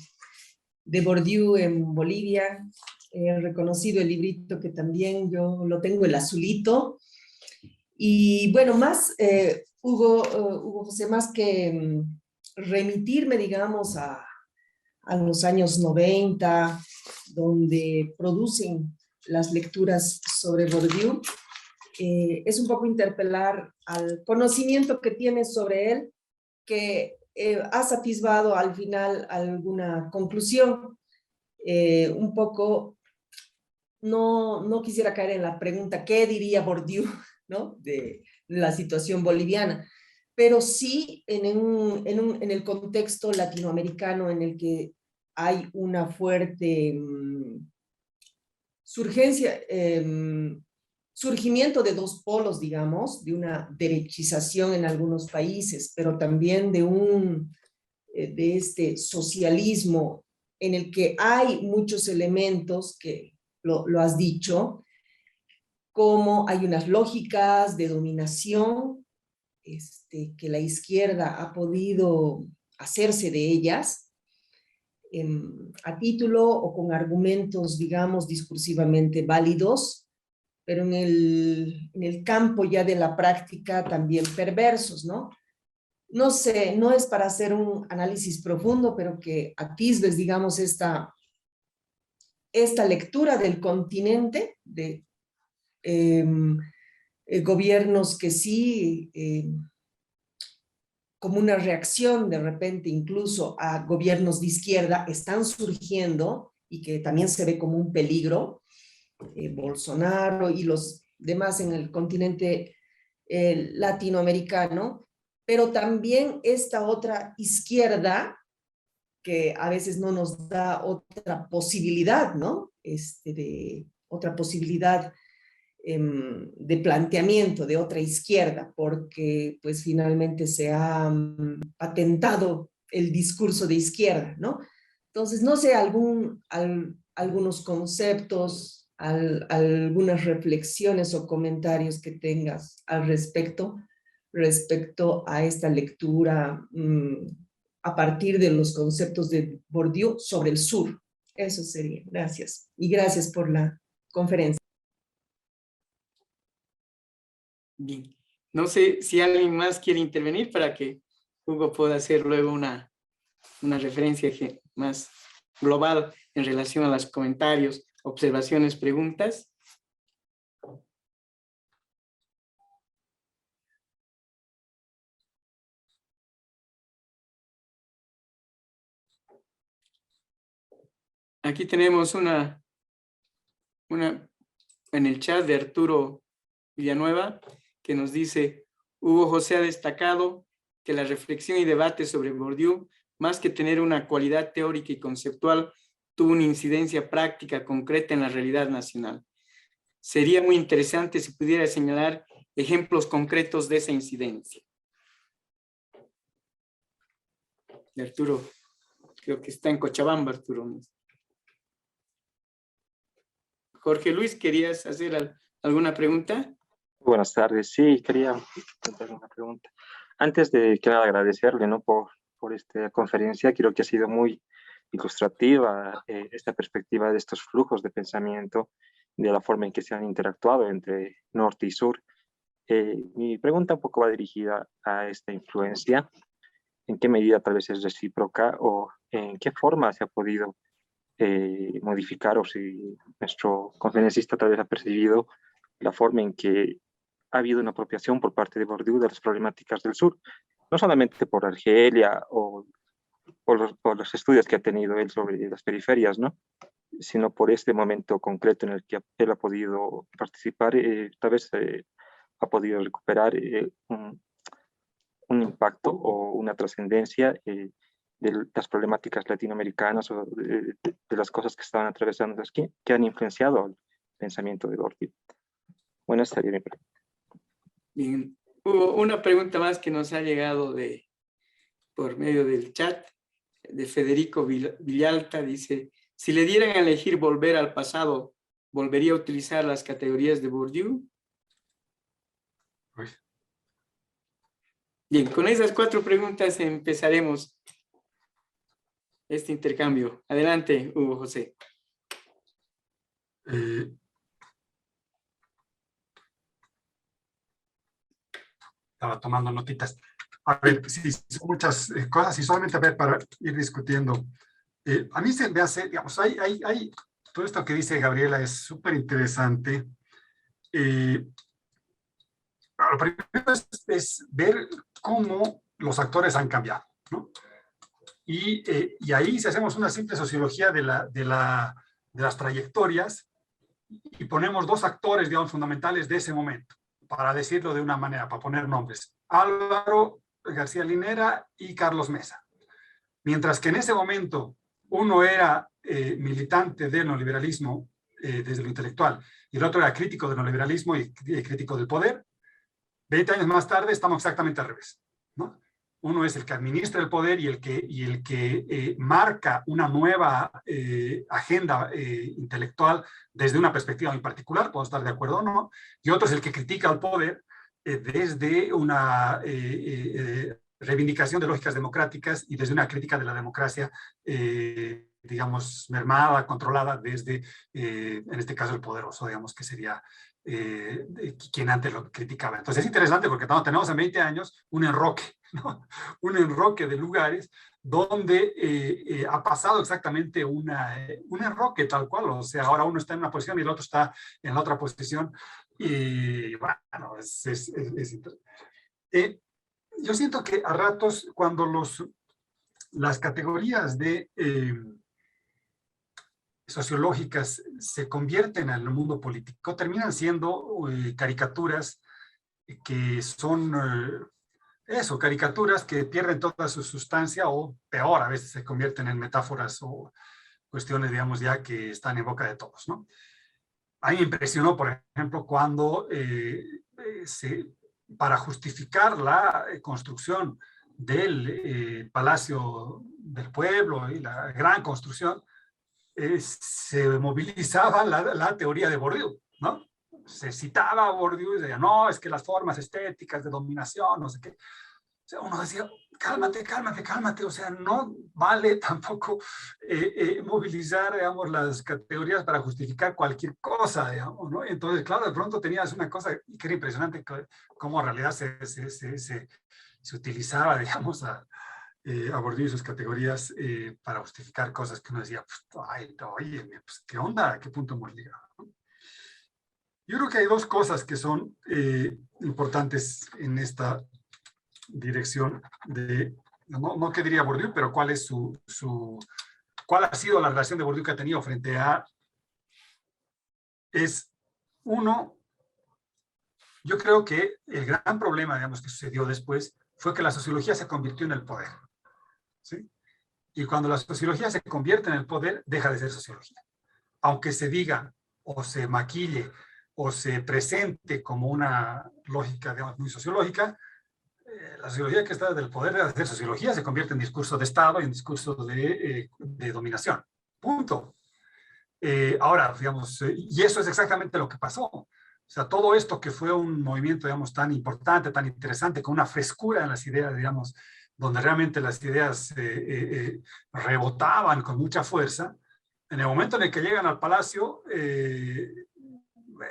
Bourdieu en Bolivia. He reconocido el librito que también yo lo tengo, el azulito. Y bueno, más, Hugo José, más que remitirme, digamos, a los años 90, donde producen las lecturas sobre Bourdieu, es un poco interpelar al conocimiento que tienes sobre él, que has atisbado al final alguna conclusión. Un poco, no quisiera caer en la pregunta, ¿qué diría Bourdieu, ¿no? de la situación boliviana? Pero sí en el contexto latinoamericano en el que hay una fuerte surgimiento de dos polos, digamos, de una derechización en algunos países, pero también de este socialismo en el que hay muchos elementos que lo has dicho, como hay unas lógicas de dominación, que la izquierda ha podido hacerse de ellas, a título o con argumentos, digamos, discursivamente válidos, pero en el campo ya de la práctica también perversos, ¿no? No sé, no es para hacer un análisis profundo, pero que atisbes, digamos, esta lectura del continente, de gobiernos que sí, como una reacción de repente incluso a gobiernos de izquierda, están surgiendo y que también se ve como un peligro, Bolsonaro y los demás en el continente latinoamericano, pero también esta otra izquierda que a veces no nos da otra posibilidad, ¿no? Otra posibilidad de planteamiento de otra izquierda, porque pues finalmente se ha patentado el discurso de izquierda, ¿no? Entonces, no sé, algunos conceptos, algunas reflexiones o comentarios que tengas al respecto a esta lectura a partir de los conceptos de Bourdieu sobre el sur. Eso sería. Gracias. Y gracias por la conferencia. Bien. No sé si alguien más quiere intervenir para que Hugo pueda hacer luego una referencia más global en relación a los comentarios, observaciones, preguntas. Aquí tenemos una en el chat de Arturo Villanueva que nos dice: Hugo José ha destacado que la reflexión y debate sobre Bourdieu, más que tener una cualidad teórica y conceptual, tuvo una incidencia práctica concreta en la realidad nacional. Sería muy interesante si pudiera señalar ejemplos concretos de esa incidencia. De Arturo, creo que está en Cochabamba, Arturo. Jorge Luis, ¿querías hacer alguna pregunta? Buenas tardes. Sí, quería hacer una pregunta. Antes de que nada, agradecerle, ¿no? por esta conferencia. Creo que ha sido muy ilustrativa esta perspectiva de estos flujos de pensamiento, de la forma en que se han interactuado entre norte y sur. Mi pregunta un poco va dirigida a esta influencia. ¿En qué medida tal vez es recíproca o en qué forma se ha podido modificar, o si nuestro conferencista tal vez ha percibido la forma en que ha habido una apropiación por parte de Bourdieu de las problemáticas del sur, no solamente por Argelia o por los estudios que ha tenido él sobre las periferias, ¿no? Sino por este momento concreto en el que él ha podido participar, tal vez ha podido recuperar un impacto o una trascendencia de las problemáticas latinoamericanas o de las cosas que estaban atravesando aquí, que han influenciado el pensamiento de Bourdieu. Bueno, esta sería mi pregunta. Bien. Hubo una pregunta más que nos ha llegado por medio del chat, de Federico Villalta. Dice: si le dieran a elegir volver al pasado, ¿volvería a utilizar las categorías de Bourdieu? Bien, con esas 4 preguntas empezaremos este intercambio. Adelante, Hugo José. Estaba tomando notitas. A ver, sí, son muchas cosas y solamente a ver para ir discutiendo. A mí se me hace, digamos, hay todo esto que dice Gabriela es súper interesante. Lo primero es ver cómo los actores han cambiado, ¿no? Y ahí, si hacemos una simple sociología de las trayectorias y ponemos 2 actores, digamos, fundamentales de ese momento, para decirlo de una manera, para poner nombres, Álvaro García Linera y Carlos Mesa. Mientras que en ese momento uno era militante del neoliberalismo desde lo intelectual y el otro era crítico del neoliberalismo y crítico del poder, 20 años más tarde estamos exactamente al revés, ¿no? Uno es el que administra el poder y el que marca una nueva agenda intelectual desde una perspectiva muy particular, puedo estar de acuerdo o no, y otro es el que critica al poder desde una reivindicación de lógicas democráticas y desde una crítica de la democracia, digamos, mermada, controlada desde, en este caso, el poderoso, digamos, que sería quien antes lo criticaba. Entonces es interesante porque tenemos en 20 años un enroque, ¿no? Un enroque de lugares donde ha pasado exactamente un enroque tal cual, o sea, ahora uno está en una posición y el otro está en la otra posición, y bueno, es yo siento que a ratos cuando las categorías de sociológicas se convierten en el mundo político, terminan siendo caricaturas que son caricaturas que pierden toda su sustancia o peor, a veces se convierten en metáforas o cuestiones, digamos, ya que están en boca de todos, ¿no? A mí me impresionó, por ejemplo, cuando para justificar la construcción del Palacio del Pueblo y la gran construcción, se movilizaba la teoría de Bourdieu, ¿no? Se citaba a Bourdieu y decía, no, es que las formas estéticas de dominación, no sé qué. O sea, uno decía, cálmate, cálmate, cálmate. O sea, no vale tampoco movilizar, digamos, las categorías para justificar cualquier cosa, digamos, ¿no? Entonces, claro, de pronto tenías una cosa que era impresionante, cómo en realidad se utilizaba, digamos, a Bourdieu y sus categorías para justificar cosas que uno decía, pues, ay, oye, pues, ¿qué onda? ¿A qué punto hemos llegado? ¿No? Yo creo que hay 2 cosas que son importantes en esta dirección de, no que diría Bourdieu, pero cuál es cuál ha sido la relación de Bourdieu que ha tenido frente a, es uno, yo creo que el gran problema, digamos, que sucedió después fue que la sociología se convirtió en el poder, ¿sí? Y cuando la sociología se convierte en el poder, deja de ser sociología. Aunque se diga o se maquille o se presente como una lógica, digamos, muy sociológica, la sociología que está del poder de hacer sociología se convierte en discurso de Estado y en discurso de dominación. Punto. Ahora, digamos, y eso es exactamente lo que pasó. O sea, todo esto que fue un movimiento, digamos, tan importante, tan interesante, con una frescura en las ideas, digamos, donde realmente las ideas rebotaban con mucha fuerza, en el momento en el que llegan al Palacio,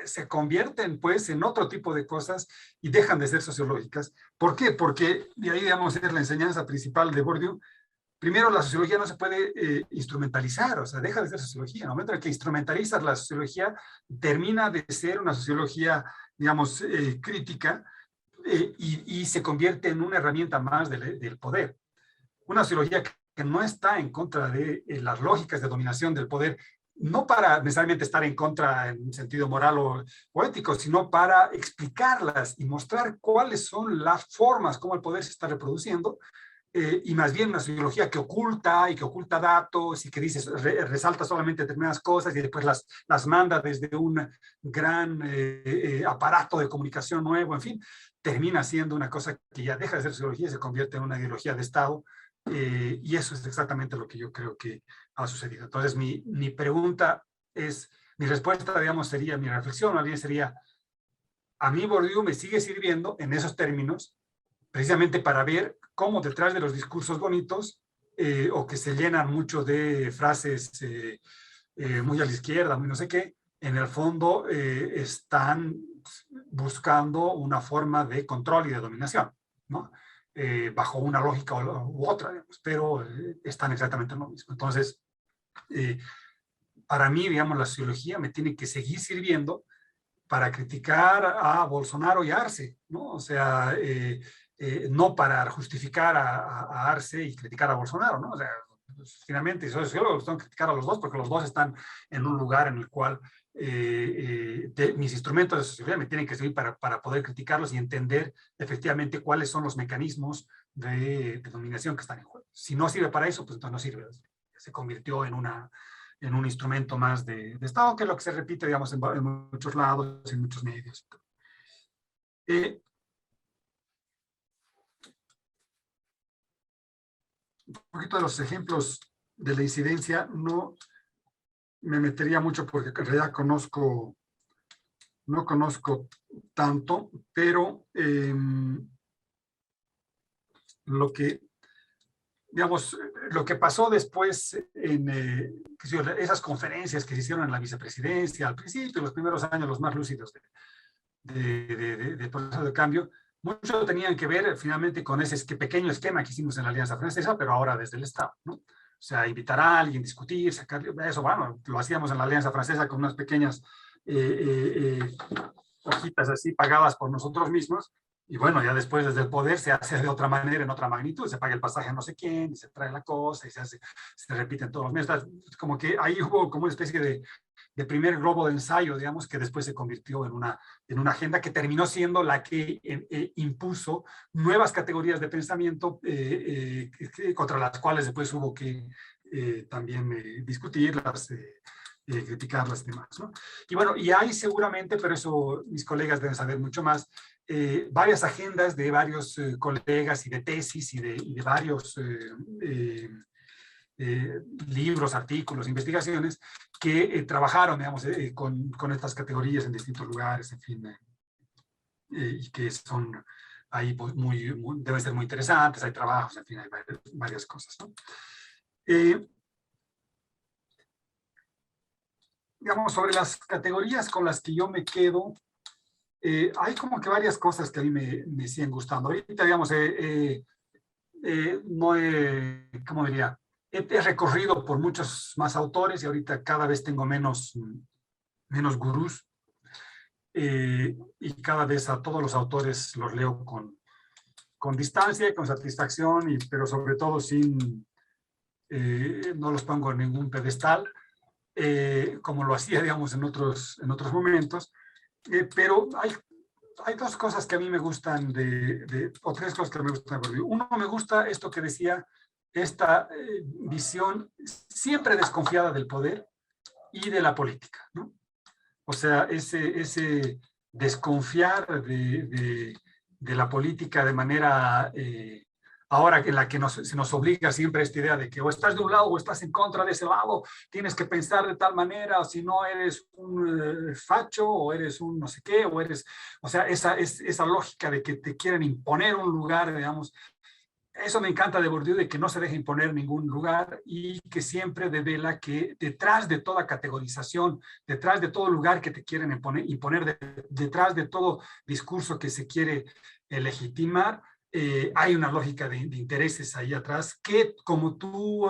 se convierten pues en otro tipo de cosas y dejan de ser sociológicas. ¿Por qué? Porque, y ahí digamos es la enseñanza principal de Bourdieu, primero la sociología no se puede instrumentalizar, o sea, deja de ser sociología. En el momento en el que instrumentalizas la sociología, termina de ser una sociología, digamos, crítica y se convierte en una herramienta más del poder. Una sociología que no está en contra de las lógicas de dominación del poder, no para necesariamente estar en contra en sentido moral o ético, sino para explicarlas y mostrar cuáles son las formas como el poder se está reproduciendo, y más bien una sociología que oculta datos y que dice, resalta solamente determinadas cosas y después las manda desde un gran aparato de comunicación nuevo, en fin, termina siendo una cosa que ya deja de ser sociología y se convierte en una ideología de Estado. Y eso es exactamente lo que yo creo que ha sucedido. Entonces, mi pregunta es, mi respuesta, digamos, sería, mi reflexión más bien sería, a mí Bourdieu me sigue sirviendo en esos términos precisamente para ver cómo detrás de los discursos bonitos o que se llenan mucho de frases muy a la izquierda, muy no sé qué, en el fondo están buscando una forma de control y de dominación, ¿no? Bajo una lógica u otra, digamos, pero están exactamente en lo mismo. Entonces, para mí, digamos, la sociología me tiene que seguir sirviendo para criticar a Bolsonaro y a Arce, ¿no? O sea, no para justificar a Arce y criticar a Bolsonaro, ¿no? O sea, pues, finalmente, yo tengo que criticar a los dos porque los dos están en un lugar en el cual mis instrumentos de sociología me tienen que servir para poder criticarlos y entender efectivamente cuáles son los mecanismos de dominación que están en juego. Si no sirve para eso, pues entonces no sirve. Se convirtió en un instrumento más de Estado, que es lo que se repite, digamos, en muchos lados, en muchos medios. Un poquito de los ejemplos de la incidencia, no me metería mucho porque en realidad no conozco tanto, pero lo que, digamos, lo que pasó después en esas conferencias que se hicieron en la vicepresidencia, al principio, los primeros años, los más lúcidos de proceso de cambio, mucho tenían que ver finalmente con ese pequeño esquema que hicimos en la Alianza Francesa, pero ahora desde el Estado, ¿no? O sea, invitar a alguien, discutir, sacar, eso, bueno, lo hacíamos en la Alianza Francesa con unas pequeñas hojitas así pagadas por nosotros mismos, y bueno, ya después desde el poder se hace de otra manera, en otra magnitud, se paga el pasaje a no sé quién, y se trae la cosa, y se repiten todos los meses. Como que ahí hubo como una especie de primer globo de ensayo, digamos, que después se convirtió en una agenda que terminó siendo la que impuso nuevas categorías de pensamiento contra las cuales después hubo que también discutirlas, criticarlas y demás, ¿no? Y bueno, y hay seguramente, pero eso mis colegas deben saber mucho más, varias agendas de varios colegas y de tesis y de varios libros, artículos, investigaciones que trabajaron, digamos, con estas categorías en distintos lugares, en fin, y que son ahí pues, deben ser muy interesantes, hay trabajos, en fin, hay varias cosas, ¿no? Digamos, sobre las categorías con las que yo me quedo, hay como que varias cosas que a mí me siguen gustando. Ahorita, digamos, no ¿cómo diría? He recorrido por muchos más autores y ahorita cada vez tengo menos gurús y cada vez a todos los autores los leo con distancia y con satisfacción, pero sobre todo no los pongo en ningún pedestal, como lo hacía, digamos, en otros momentos, pero hay dos cosas que a mí me gustan o tres cosas que me gustan de Bourdieu. Uno, me gusta esto que decía, esta visión siempre desconfiada del poder y de la política, ¿no? O sea, ese desconfiar de la política de manera, ahora en la que se nos obliga siempre esta idea de que o estás de un lado o estás en contra de ese lado, tienes que pensar de tal manera, o si no eres un facho o eres un no sé qué, o sea, esa lógica de que te quieren imponer un lugar, digamos. Eso me encanta de Bourdieu, de que no se deje imponer ningún lugar y que siempre devela que detrás de toda categorización, detrás de todo lugar que te quieren imponer detrás de todo discurso que se quiere legitimar, hay una lógica de intereses ahí atrás que, como tu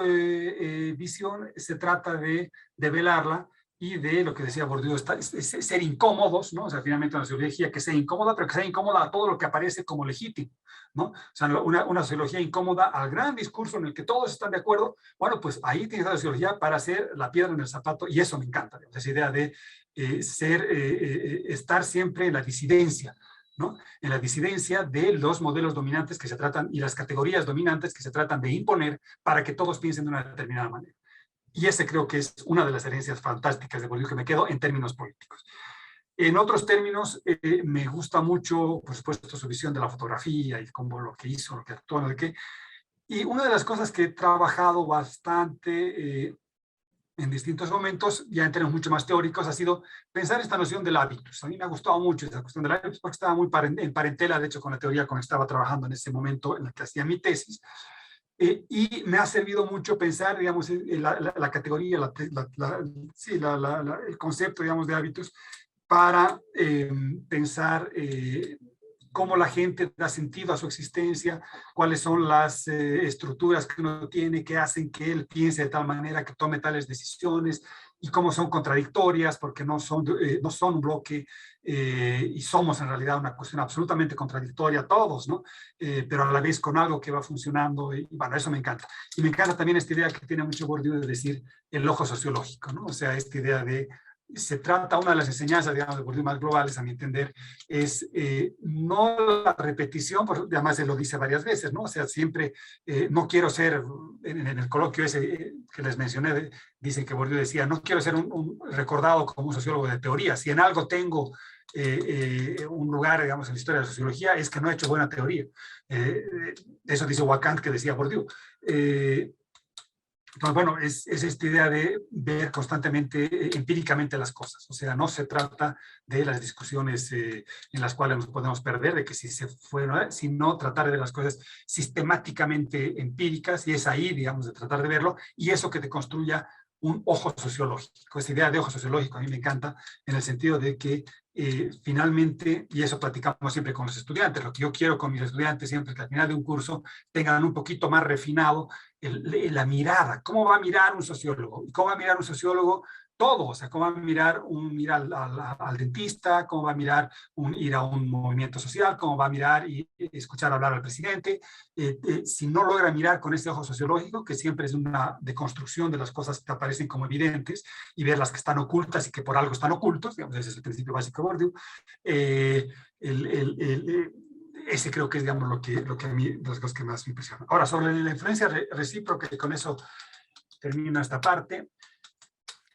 visión, se trata de develarla y de lo que decía Bourdieu, ser incómodos, ¿no? O sea, finalmente una sociología que sea incómoda, pero que sea incómoda a todo lo que aparece como legítimo, ¿no? O sea, una sociología incómoda al gran discurso en el que todos están de acuerdo. Bueno, pues ahí tienes la sociología para hacer la piedra en el zapato, y eso me encanta, digamos, esa idea de estar siempre en la disidencia, ¿no? En la disidencia de los modelos dominantes que se tratan y las categorías dominantes que se tratan de imponer para que todos piensen de una determinada manera. Y ese creo que es una de las herencias fantásticas de Bourdieu que me quedo en términos políticos. En otros términos, me gusta mucho, por supuesto, su visión de la fotografía y cómo lo que hizo, lo que actuó, lo que... Y una de las cosas que he trabajado bastante en distintos momentos, ya en términos mucho más teóricos, ha sido pensar esta noción del hábitus. A mí me ha gustado mucho esa cuestión del hábitus porque estaba muy en parentela, de hecho, con la teoría con la que estaba trabajando en ese momento en la que hacía mi tesis. Y me ha servido mucho pensar, digamos, en la categoría, sí, el concepto, digamos, de hábitos para pensar cómo la gente da sentido a su existencia, cuáles son las estructuras que uno tiene que hacen que él piense de tal manera que tome tales decisiones y cómo son contradictorias porque no son un bloque y somos en realidad una cuestión absolutamente contradictoria todos, ¿no? Pero a la vez con algo que va funcionando y bueno, eso me encanta. Y me encanta también esta idea que tiene mucho Bourdieu de decir el ojo sociológico, ¿no? O sea, esta idea de se trata, una de las enseñanzas, digamos, de Bourdieu más globales, a mi entender, es no la repetición, además él lo dice varias veces, ¿no? O sea, siempre, no quiero ser, en el coloquio ese que les mencioné, dicen que Bourdieu decía, no quiero ser un recordado como un sociólogo de teoría, si en algo tengo un lugar, digamos, en la historia de la sociología, es que no he hecho buena teoría. Eso dice Wakant, que decía Bourdieu. Entonces, bueno, es esta idea de ver constantemente, empíricamente las cosas. O sea, no se trata de las discusiones en las cuales nos podemos perder, de que si se fuera, sino tratar de ver las cosas sistemáticamente empíricas, y es ahí, digamos, de tratar de verlo, y eso que te construya un ojo sociológico. Esa idea de ojo sociológico a mí me encanta, en el sentido de que finalmente, y eso platicamos siempre con los estudiantes, lo que yo quiero con mis estudiantes siempre es que al final de un curso tengan un poquito más refinado la mirada. ¿Cómo va a mirar un sociólogo? ¿Y cómo va a mirar un sociólogo? Todo, o sea, cómo va a mirar ir al dentista, cómo va a mirar ir a un movimiento social, cómo va a mirar y escuchar hablar al presidente. Si no logra mirar con ese ojo sociológico, que siempre es una deconstrucción de las cosas que aparecen como evidentes y ver las que están ocultas y que por algo están ocultos, digamos, ese es el principio básico de Bourdieu. Ese creo que es, digamos, lo que a mí, las cosas que más me impresionan. Ahora, sobre la influencia recíproca, y con eso termino esta parte,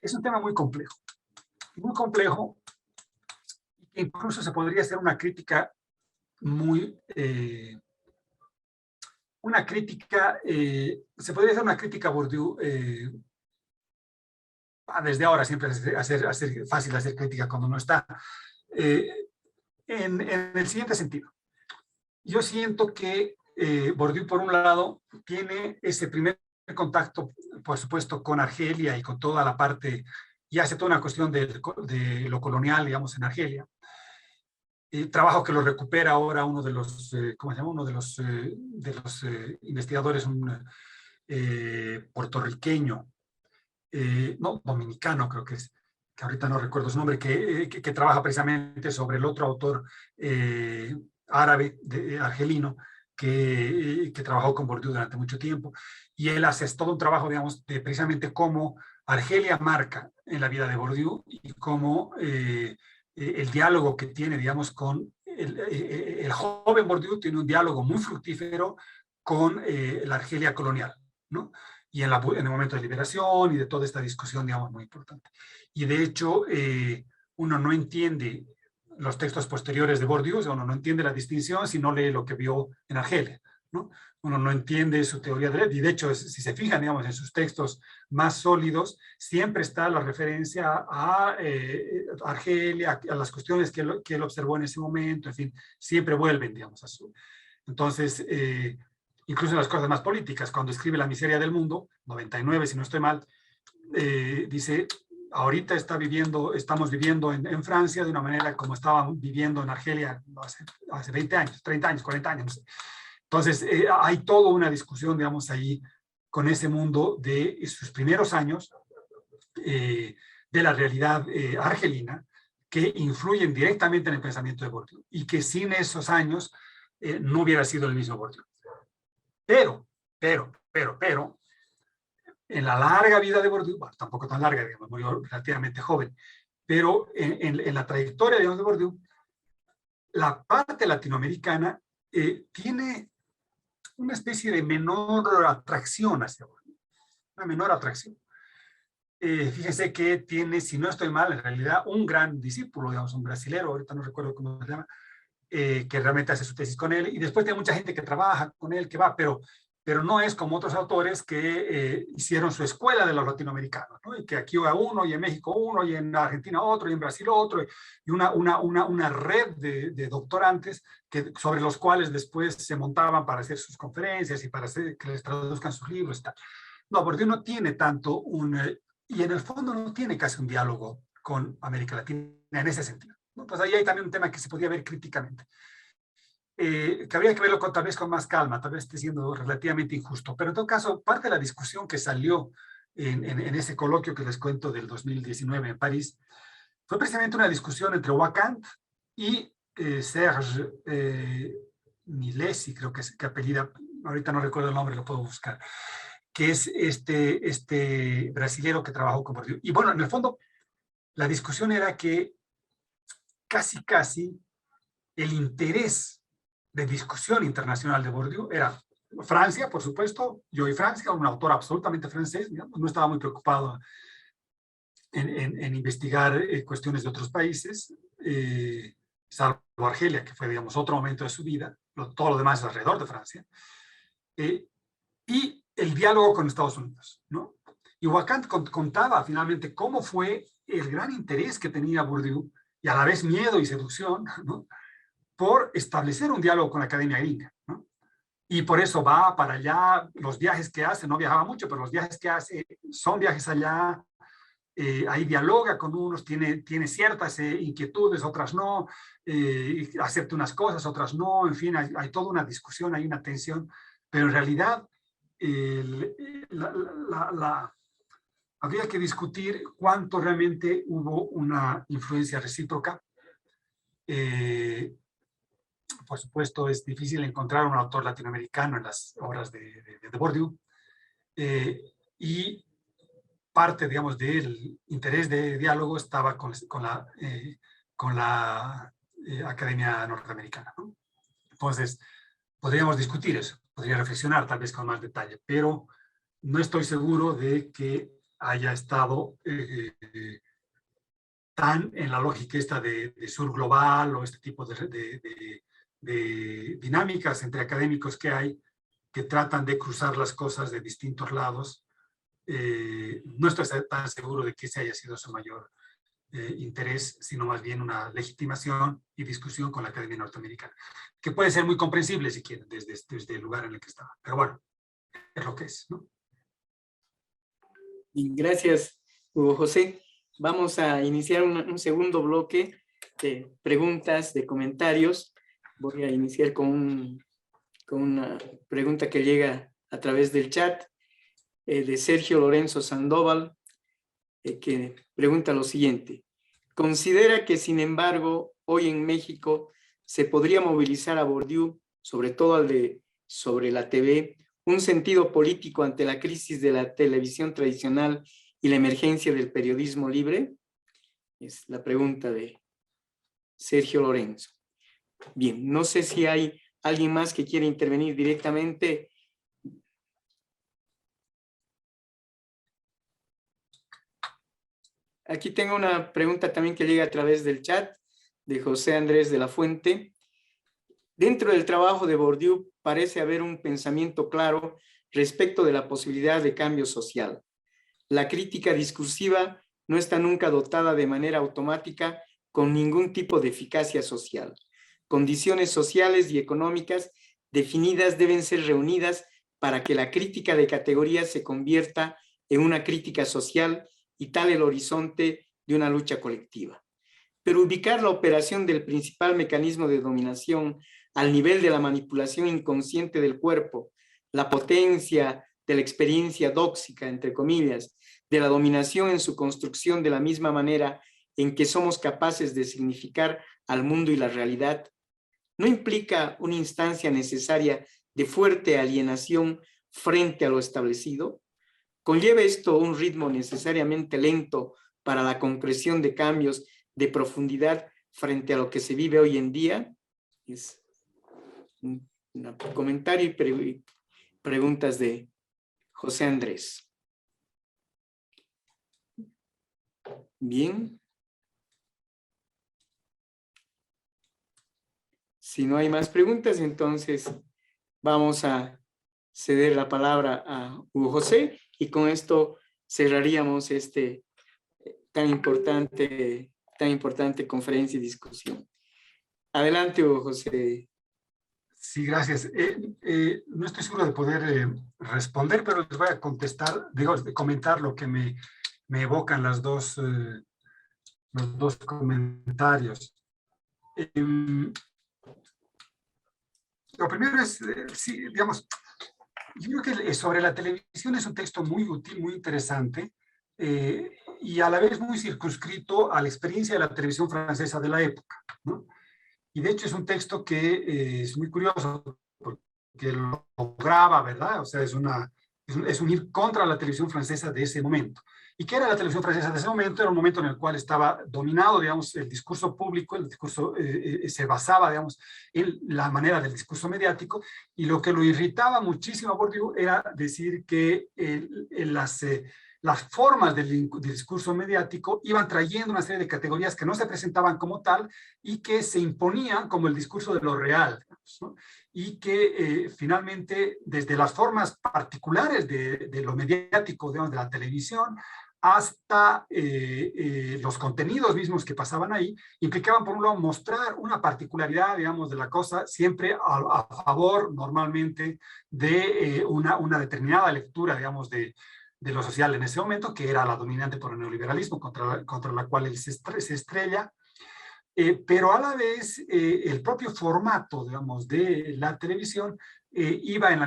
es un tema muy complejo, que incluso se podría hacer una crítica muy, se podría hacer una crítica a Bourdieu, desde ahora siempre es fácil hacer crítica cuando no está, en el siguiente sentido. Yo siento que Bourdieu, por un lado, tiene ese primer contacto, por supuesto, con Argelia y con toda la parte, y hace toda una cuestión de lo colonial, digamos, en Argelia. Trabajo que lo recupera ahora uno de los, ¿cómo se llama? Uno de los investigadores, un puertorriqueño, no, dominicano creo que es, que ahorita no recuerdo su nombre, que trabaja precisamente sobre el otro autor árabe, argelino, que trabajó con Bourdieu durante mucho tiempo, y él hace todo un trabajo, digamos, de precisamente cómo Argelia marca en la vida de Bourdieu y cómo el diálogo que tiene, digamos, con el joven Bourdieu tiene un diálogo muy fructífero con la Argelia colonial, ¿no? Y en el momento de liberación y de toda esta discusión, digamos, muy importante. Y de hecho, uno no entiende los textos posteriores de Bourdieu, o sea, uno no entiende la distinción si no lee lo que vio en Argelia, ¿no? Uno no entiende su teoría y de hecho, si se fijan, digamos, en sus textos más sólidos, siempre está la referencia a Argelia, a las cuestiones que él observó en ese momento, en fin, siempre vuelven, digamos, a su... Entonces, incluso en las cosas más políticas, cuando escribe La miseria del mundo, 99, si no estoy mal, dice... Ahorita estamos viviendo en Francia de una manera como estaban viviendo en Argelia hace 20 años, 30 años, 40 años. No sé. Entonces, hay toda una discusión, digamos, ahí con ese mundo de sus primeros años de la realidad argelina que influyen directamente en el pensamiento de Bourdieu y que sin esos años no hubiera sido el mismo Bourdieu. Pero, en la larga vida de Bourdieu, bueno, tampoco tan larga, digamos, murió relativamente joven, pero en la trayectoria, digamos, de Bourdieu, la parte latinoamericana tiene una especie de menor atracción hacia Bourdieu, una menor atracción. Fíjense que tiene, si no estoy mal, en realidad un gran discípulo, digamos, un brasilero, ahorita no recuerdo cómo se llama, que realmente hace su tesis con él, y después tiene mucha gente que trabaja con él, que va, pero pero no es como otros autores que hicieron su escuela de los latinoamericanos, ¿no? Y que aquí a uno, y en México uno, y en Argentina otro, y en Brasil otro, y una red de doctorantes sobre los cuales después se montaban para hacer sus conferencias y para que les traduzcan sus libros y tal. No, porque no tiene tanto y en el fondo no tiene casi un diálogo con América Latina en ese sentido, ¿no? Pues ahí hay también un tema que se podría ver críticamente. Que habría que verlo tal vez con más calma, tal vez esté siendo relativamente injusto, pero en todo caso, parte de la discusión que salió en ese coloquio que les cuento del 2019 en París, fue precisamente una discusión entre Wakant y Serge Milesi, creo que apellida, ahorita no recuerdo el nombre, lo puedo buscar, que es este brasilero que trabajó con Bourdieu. Y bueno, en el fondo, la discusión era que casi el interés de discusión internacional de Bourdieu era Francia, por supuesto, yo y Francia, un autor absolutamente francés, digamos, no estaba muy preocupado en investigar cuestiones de otros países, salvo Argelia, que fue, digamos, otro momento de su vida, todo lo demás es alrededor de Francia, y el diálogo con Estados Unidos, ¿no? Y Wakant contaba finalmente cómo fue el gran interés que tenía Bourdieu, y a la vez miedo y seducción, ¿no?, por establecer un diálogo con la academia gringa, ¿no? Y por eso va para allá, los viajes que hace, no viajaba mucho, pero los viajes que hace son viajes allá, ahí dialoga con unos, tiene ciertas inquietudes, otras no, acepta unas cosas, otras no, en fin, hay toda una discusión, hay una tensión, pero en realidad habría que discutir cuánto realmente hubo una influencia recíproca. Por supuesto, es difícil encontrar un autor latinoamericano en las obras de Bourdieu, y parte, digamos, del interés de diálogo estaba con la Academia Norteamericana, ¿no? Entonces, podríamos discutir eso, podría reflexionar tal vez con más detalle, pero no estoy seguro de que haya estado tan en la lógica esta de sur global o este tipo de dinámicas entre académicos que hay que tratan de cruzar las cosas de distintos lados. No estoy tan seguro de que ese haya sido su mayor interés, sino más bien una legitimación y discusión con la Academia Norteamericana, que puede ser muy comprensible si quieren desde el lugar en el que estaba. Pero bueno, es lo que es, ¿no? Gracias, Hugo José. Vamos a iniciar un segundo bloque de preguntas, de comentarios. Voy a iniciar con una pregunta que llega a través del chat de Sergio Lorenzo Sandoval, que pregunta lo siguiente. ¿Considera que, sin embargo, hoy en México se podría movilizar a Bourdieu, sobre todo sobre la TV, un sentido político ante la crisis de la televisión tradicional y la emergencia del periodismo libre? Es la pregunta de Sergio Lorenzo. Bien, no sé si hay alguien más que quiere intervenir directamente. Aquí tengo una pregunta también que llega a través del chat de José Andrés de la Fuente. Dentro del trabajo de Bourdieu parece haber un pensamiento claro respecto de la posibilidad de cambio social. La crítica discursiva no está nunca dotada de manera automática con ningún tipo de eficacia social. Condiciones sociales y económicas definidas deben ser reunidas para que la crítica de categoría se convierta en una crítica social y tal el horizonte de una lucha colectiva. Pero ubicar la operación del principal mecanismo de dominación al nivel de la manipulación inconsciente del cuerpo, la potencia de la experiencia dóxica, entre comillas, de la dominación en su construcción de la misma manera en que somos capaces de significar al mundo y la realidad, no implica una instancia necesaria de fuerte alienación frente a lo establecido. ¿Conlleva esto un ritmo necesariamente lento para la concreción de cambios de profundidad frente a lo que se vive hoy en día? Es un comentario y preguntas de José Andrés. Bien. Si no hay más preguntas, entonces vamos a ceder la palabra a Hugo José y con esto cerraríamos este tan importante conferencia y discusión. Adelante, Hugo José. Sí, gracias. No estoy seguro de poder responder, pero les voy a contestar, comentar lo que me evocan los dos comentarios. Lo primero es, sí, digamos, yo creo que sobre la televisión es un texto muy útil, muy interesante, y a la vez muy circunscrito a la experiencia de la televisión francesa de la época, ¿no? Y de hecho es un texto que es muy curioso porque lo graba, ¿verdad? O sea, es un ir contra la televisión francesa de ese momento. ¿Y qué era la televisión francesa de ese momento? Era un momento en el cual estaba dominado, digamos, el discurso público, el discurso se basaba, digamos, en la manera del discurso mediático, y lo que lo irritaba muchísimo a Bourdieu era decir que las formas del discurso mediático iban trayendo una serie de categorías que no se presentaban como tal y que se imponían como el discurso de lo real, digamos, ¿no? Y que finalmente desde las formas particulares de lo mediático, digamos, de la televisión, hasta los contenidos mismos que pasaban ahí, implicaban por un lado mostrar una particularidad, digamos, de la cosa, siempre a favor normalmente de una determinada lectura, digamos, de lo social en ese momento, que era la dominante por el neoliberalismo, contra la cual él se estrella. Pero a la vez el propio formato, digamos, de la televisión iba en la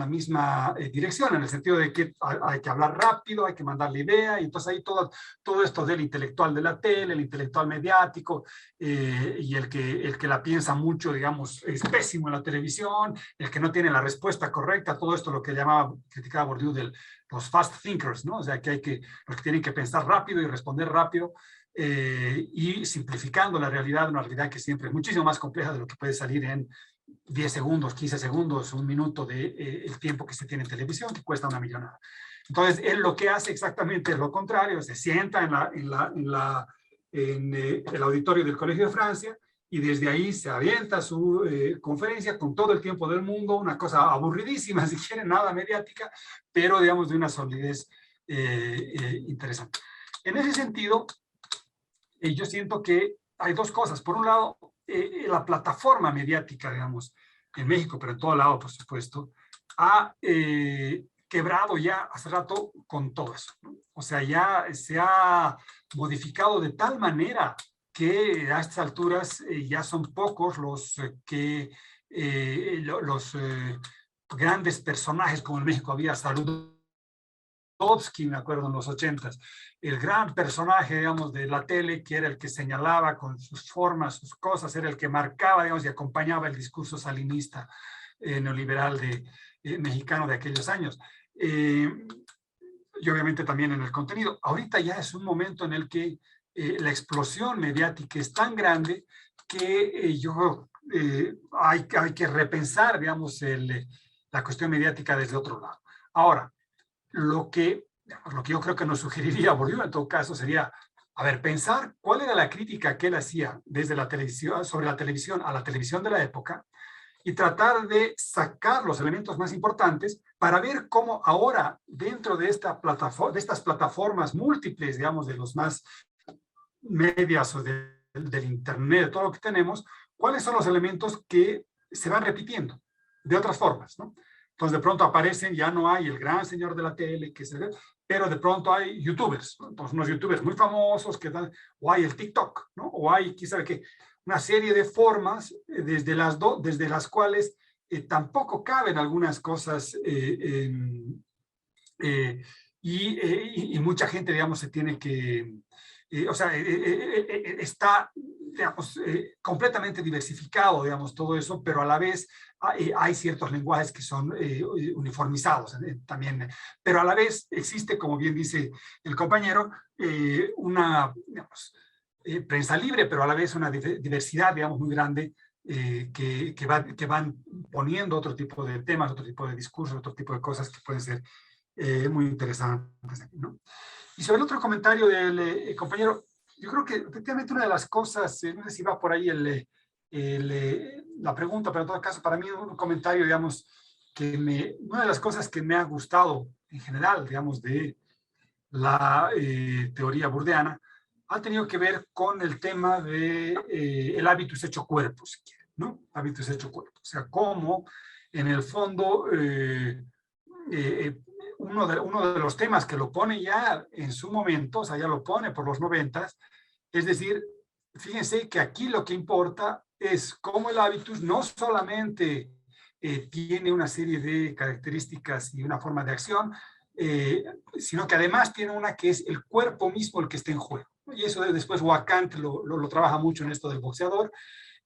misma dirección, en el sentido de que hay que hablar rápido, hay que mandar la idea, y entonces ahí todo esto del intelectual de la tele, el intelectual mediático, y el que la piensa mucho, digamos, es pésimo en la televisión, el que no tiene la respuesta correcta, todo esto lo que criticaba Bourdieu de los fast thinkers, ¿no? O sea, que los que tienen que pensar rápido y responder rápido, y simplificando la realidad, una realidad que siempre es muchísimo más compleja de lo que puede salir en 10 segundos, 15 segundos, un minuto de el tiempo que se tiene en televisión, que cuesta una millonada. Entonces, él lo que hace exactamente es lo contrario, se sienta en el auditorio del Colegio de Francia y desde ahí se avienta su conferencia con todo el tiempo del mundo, una cosa aburridísima, si quieren, nada mediática, pero digamos de una solidez interesante. En ese sentido, yo siento que hay dos cosas. Por un lado, la plataforma mediática, digamos, en México, pero en todo lado, por supuesto, ha quebrado ya hace rato con todo eso, ¿no? O sea, ya se ha modificado de tal manera que a estas alturas ya son pocos los grandes personajes, como en México había Saludowski, me acuerdo, en los 80s, el gran personaje, digamos, de la tele, que era el que señalaba con sus formas, sus cosas, era el que marcaba, digamos, y acompañaba el discurso salinista neoliberal mexicano de aquellos años. Y obviamente también en el contenido. Ahorita ya es un momento en el que la explosión mediática es tan grande que hay que repensar, digamos, la cuestión mediática desde otro lado. Ahora, lo que yo creo que nos sugeriría Bourdieu en todo caso sería, a ver, pensar cuál era la crítica que él hacía desde la televisión, sobre la televisión a la televisión de la época, y tratar de sacar los elementos más importantes para ver cómo ahora, dentro de estas plataformas múltiples, digamos, de los más medias o del Internet, de todo lo que tenemos, cuáles son los elementos que se van repitiendo de otras formas, ¿no? Entonces de pronto aparecen, ya no hay el gran señor de la tele, pero de pronto hay youtubers, ¿no? Entonces unos youtubers muy famosos, o hay el TikTok, ¿no? O hay, quién sabe qué, una serie de formas desde las cuales tampoco caben algunas cosas y mucha gente, digamos, se tiene que, está, digamos, completamente diversificado, digamos, todo eso, pero a la vez hay ciertos lenguajes que son uniformizados también, pero a la vez existe, como bien dice el compañero, una, digamos, prensa libre, pero a la vez una diversidad, digamos, muy grande que van poniendo otro tipo de temas, otro tipo de discursos, otro tipo de cosas que pueden ser muy interesantes, ¿no? Y sobre el otro comentario del compañero, yo creo que efectivamente una de las cosas, no sé si va por ahí la pregunta, pero en todo caso, para mí un comentario, digamos, una de las cosas que me ha gustado en general, digamos, de la teoría burdeana, ha tenido que ver con el tema de el hábitus hecho cuerpo, si quieren, ¿no? Hábitus hecho cuerpo. O sea, cómo en el fondo uno de los temas que lo pone ya en su momento, o sea, ya lo pone por los 90s, es decir, fíjense que aquí lo que importa es cómo el hábitus no solamente tiene una serie de características y una forma de acción, sino que además tiene una que es el cuerpo mismo el que está en juego. Y eso después Wakant lo trabaja mucho en esto del boxeador,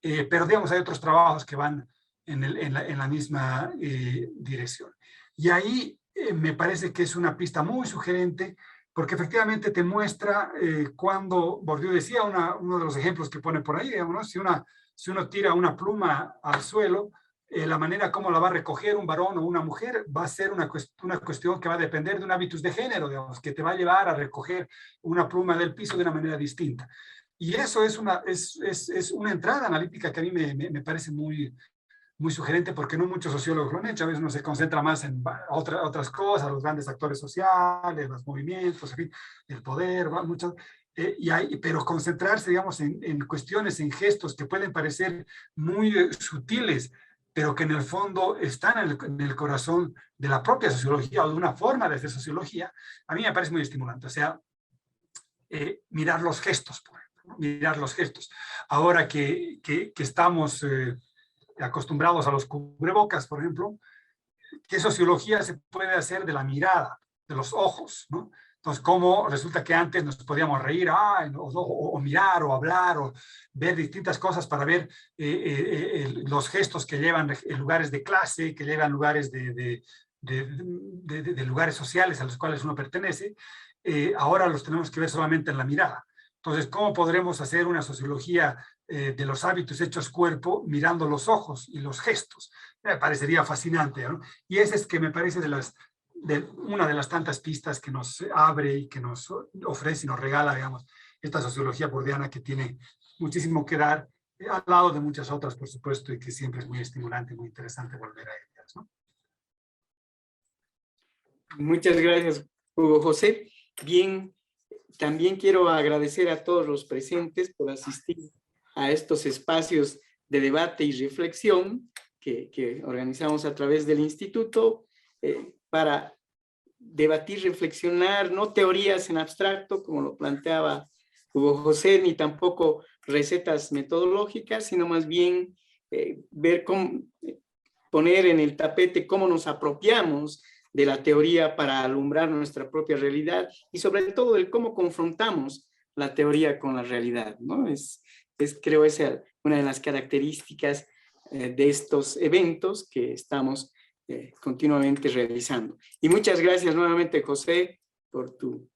pero digamos hay otros trabajos que van en la misma dirección. Y ahí me parece que es una pista muy sugerente, porque efectivamente te muestra cuando Bourdieu decía, uno de los ejemplos que pone por ahí, digamos, ¿no? Si uno tira una pluma al suelo, la manera como la va a recoger un varón o una mujer va a ser una cuestión que va a depender de un hábitus de género, digamos, que te va a llevar a recoger una pluma del piso de una manera distinta. Y eso es una entrada analítica que a mí me parece muy sugerente, porque no muchos sociólogos lo han hecho. A veces uno se concentra más en otras cosas, los grandes actores sociales, los movimientos, en fin, el poder, muchas... pero concentrarse, digamos, en cuestiones, en gestos que pueden parecer muy sutiles, pero que en el fondo están en el corazón de la propia sociología o de una forma de hacer sociología, a mí me parece muy estimulante. O sea, mirar los gestos, por ejemplo, ¿no? Mirar los gestos. Ahora que estamos acostumbrados a los cubrebocas, por ejemplo, ¿qué sociología se puede hacer de la mirada, de los ojos, ¿no? Entonces, cómo resulta que antes nos podíamos reír, o mirar, o hablar, o ver distintas cosas para ver los gestos que llevan en lugares de clase, que llevan lugares de lugares sociales a los cuales uno pertenece, ahora los tenemos que ver solamente en la mirada. Entonces, ¿cómo podremos hacer una sociología de los hábitos hechos cuerpo mirando los ojos y los gestos? Me parecería fascinante, ¿no? Y ese es que me parece una de las tantas pistas que nos abre y que nos ofrece y nos regala, digamos, esta sociología bourdiana, que tiene muchísimo que dar, al lado de muchas otras, por supuesto, y que siempre es muy estimulante y muy interesante volver a ellas, ¿no? Muchas gracias, Hugo José. Bien, también quiero agradecer a todos los presentes por asistir a estos espacios de debate y reflexión que organizamos a través del instituto para debatir, reflexionar, no teorías en abstracto, como lo planteaba Hugo José, ni tampoco recetas metodológicas, sino más bien ver cómo poner en el tapete cómo nos apropiamos de la teoría para alumbrar nuestra propia realidad, y sobre todo el cómo confrontamos la teoría con la realidad, ¿no? Creo esa una de las características de estos eventos que estamos continuamente realizando. Y muchas gracias nuevamente, José, por tu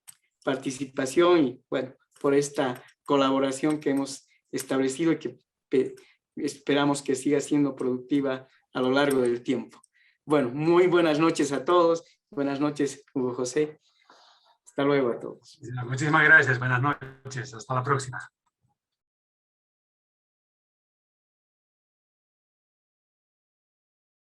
participación y, bueno, por esta colaboración que hemos establecido y que esperamos que siga siendo productiva a lo largo del tiempo. Bueno, muy buenas noches a todos. Buenas noches, Hugo José. Hasta luego a todos. Muchísimas gracias. Buenas noches. Hasta la próxima.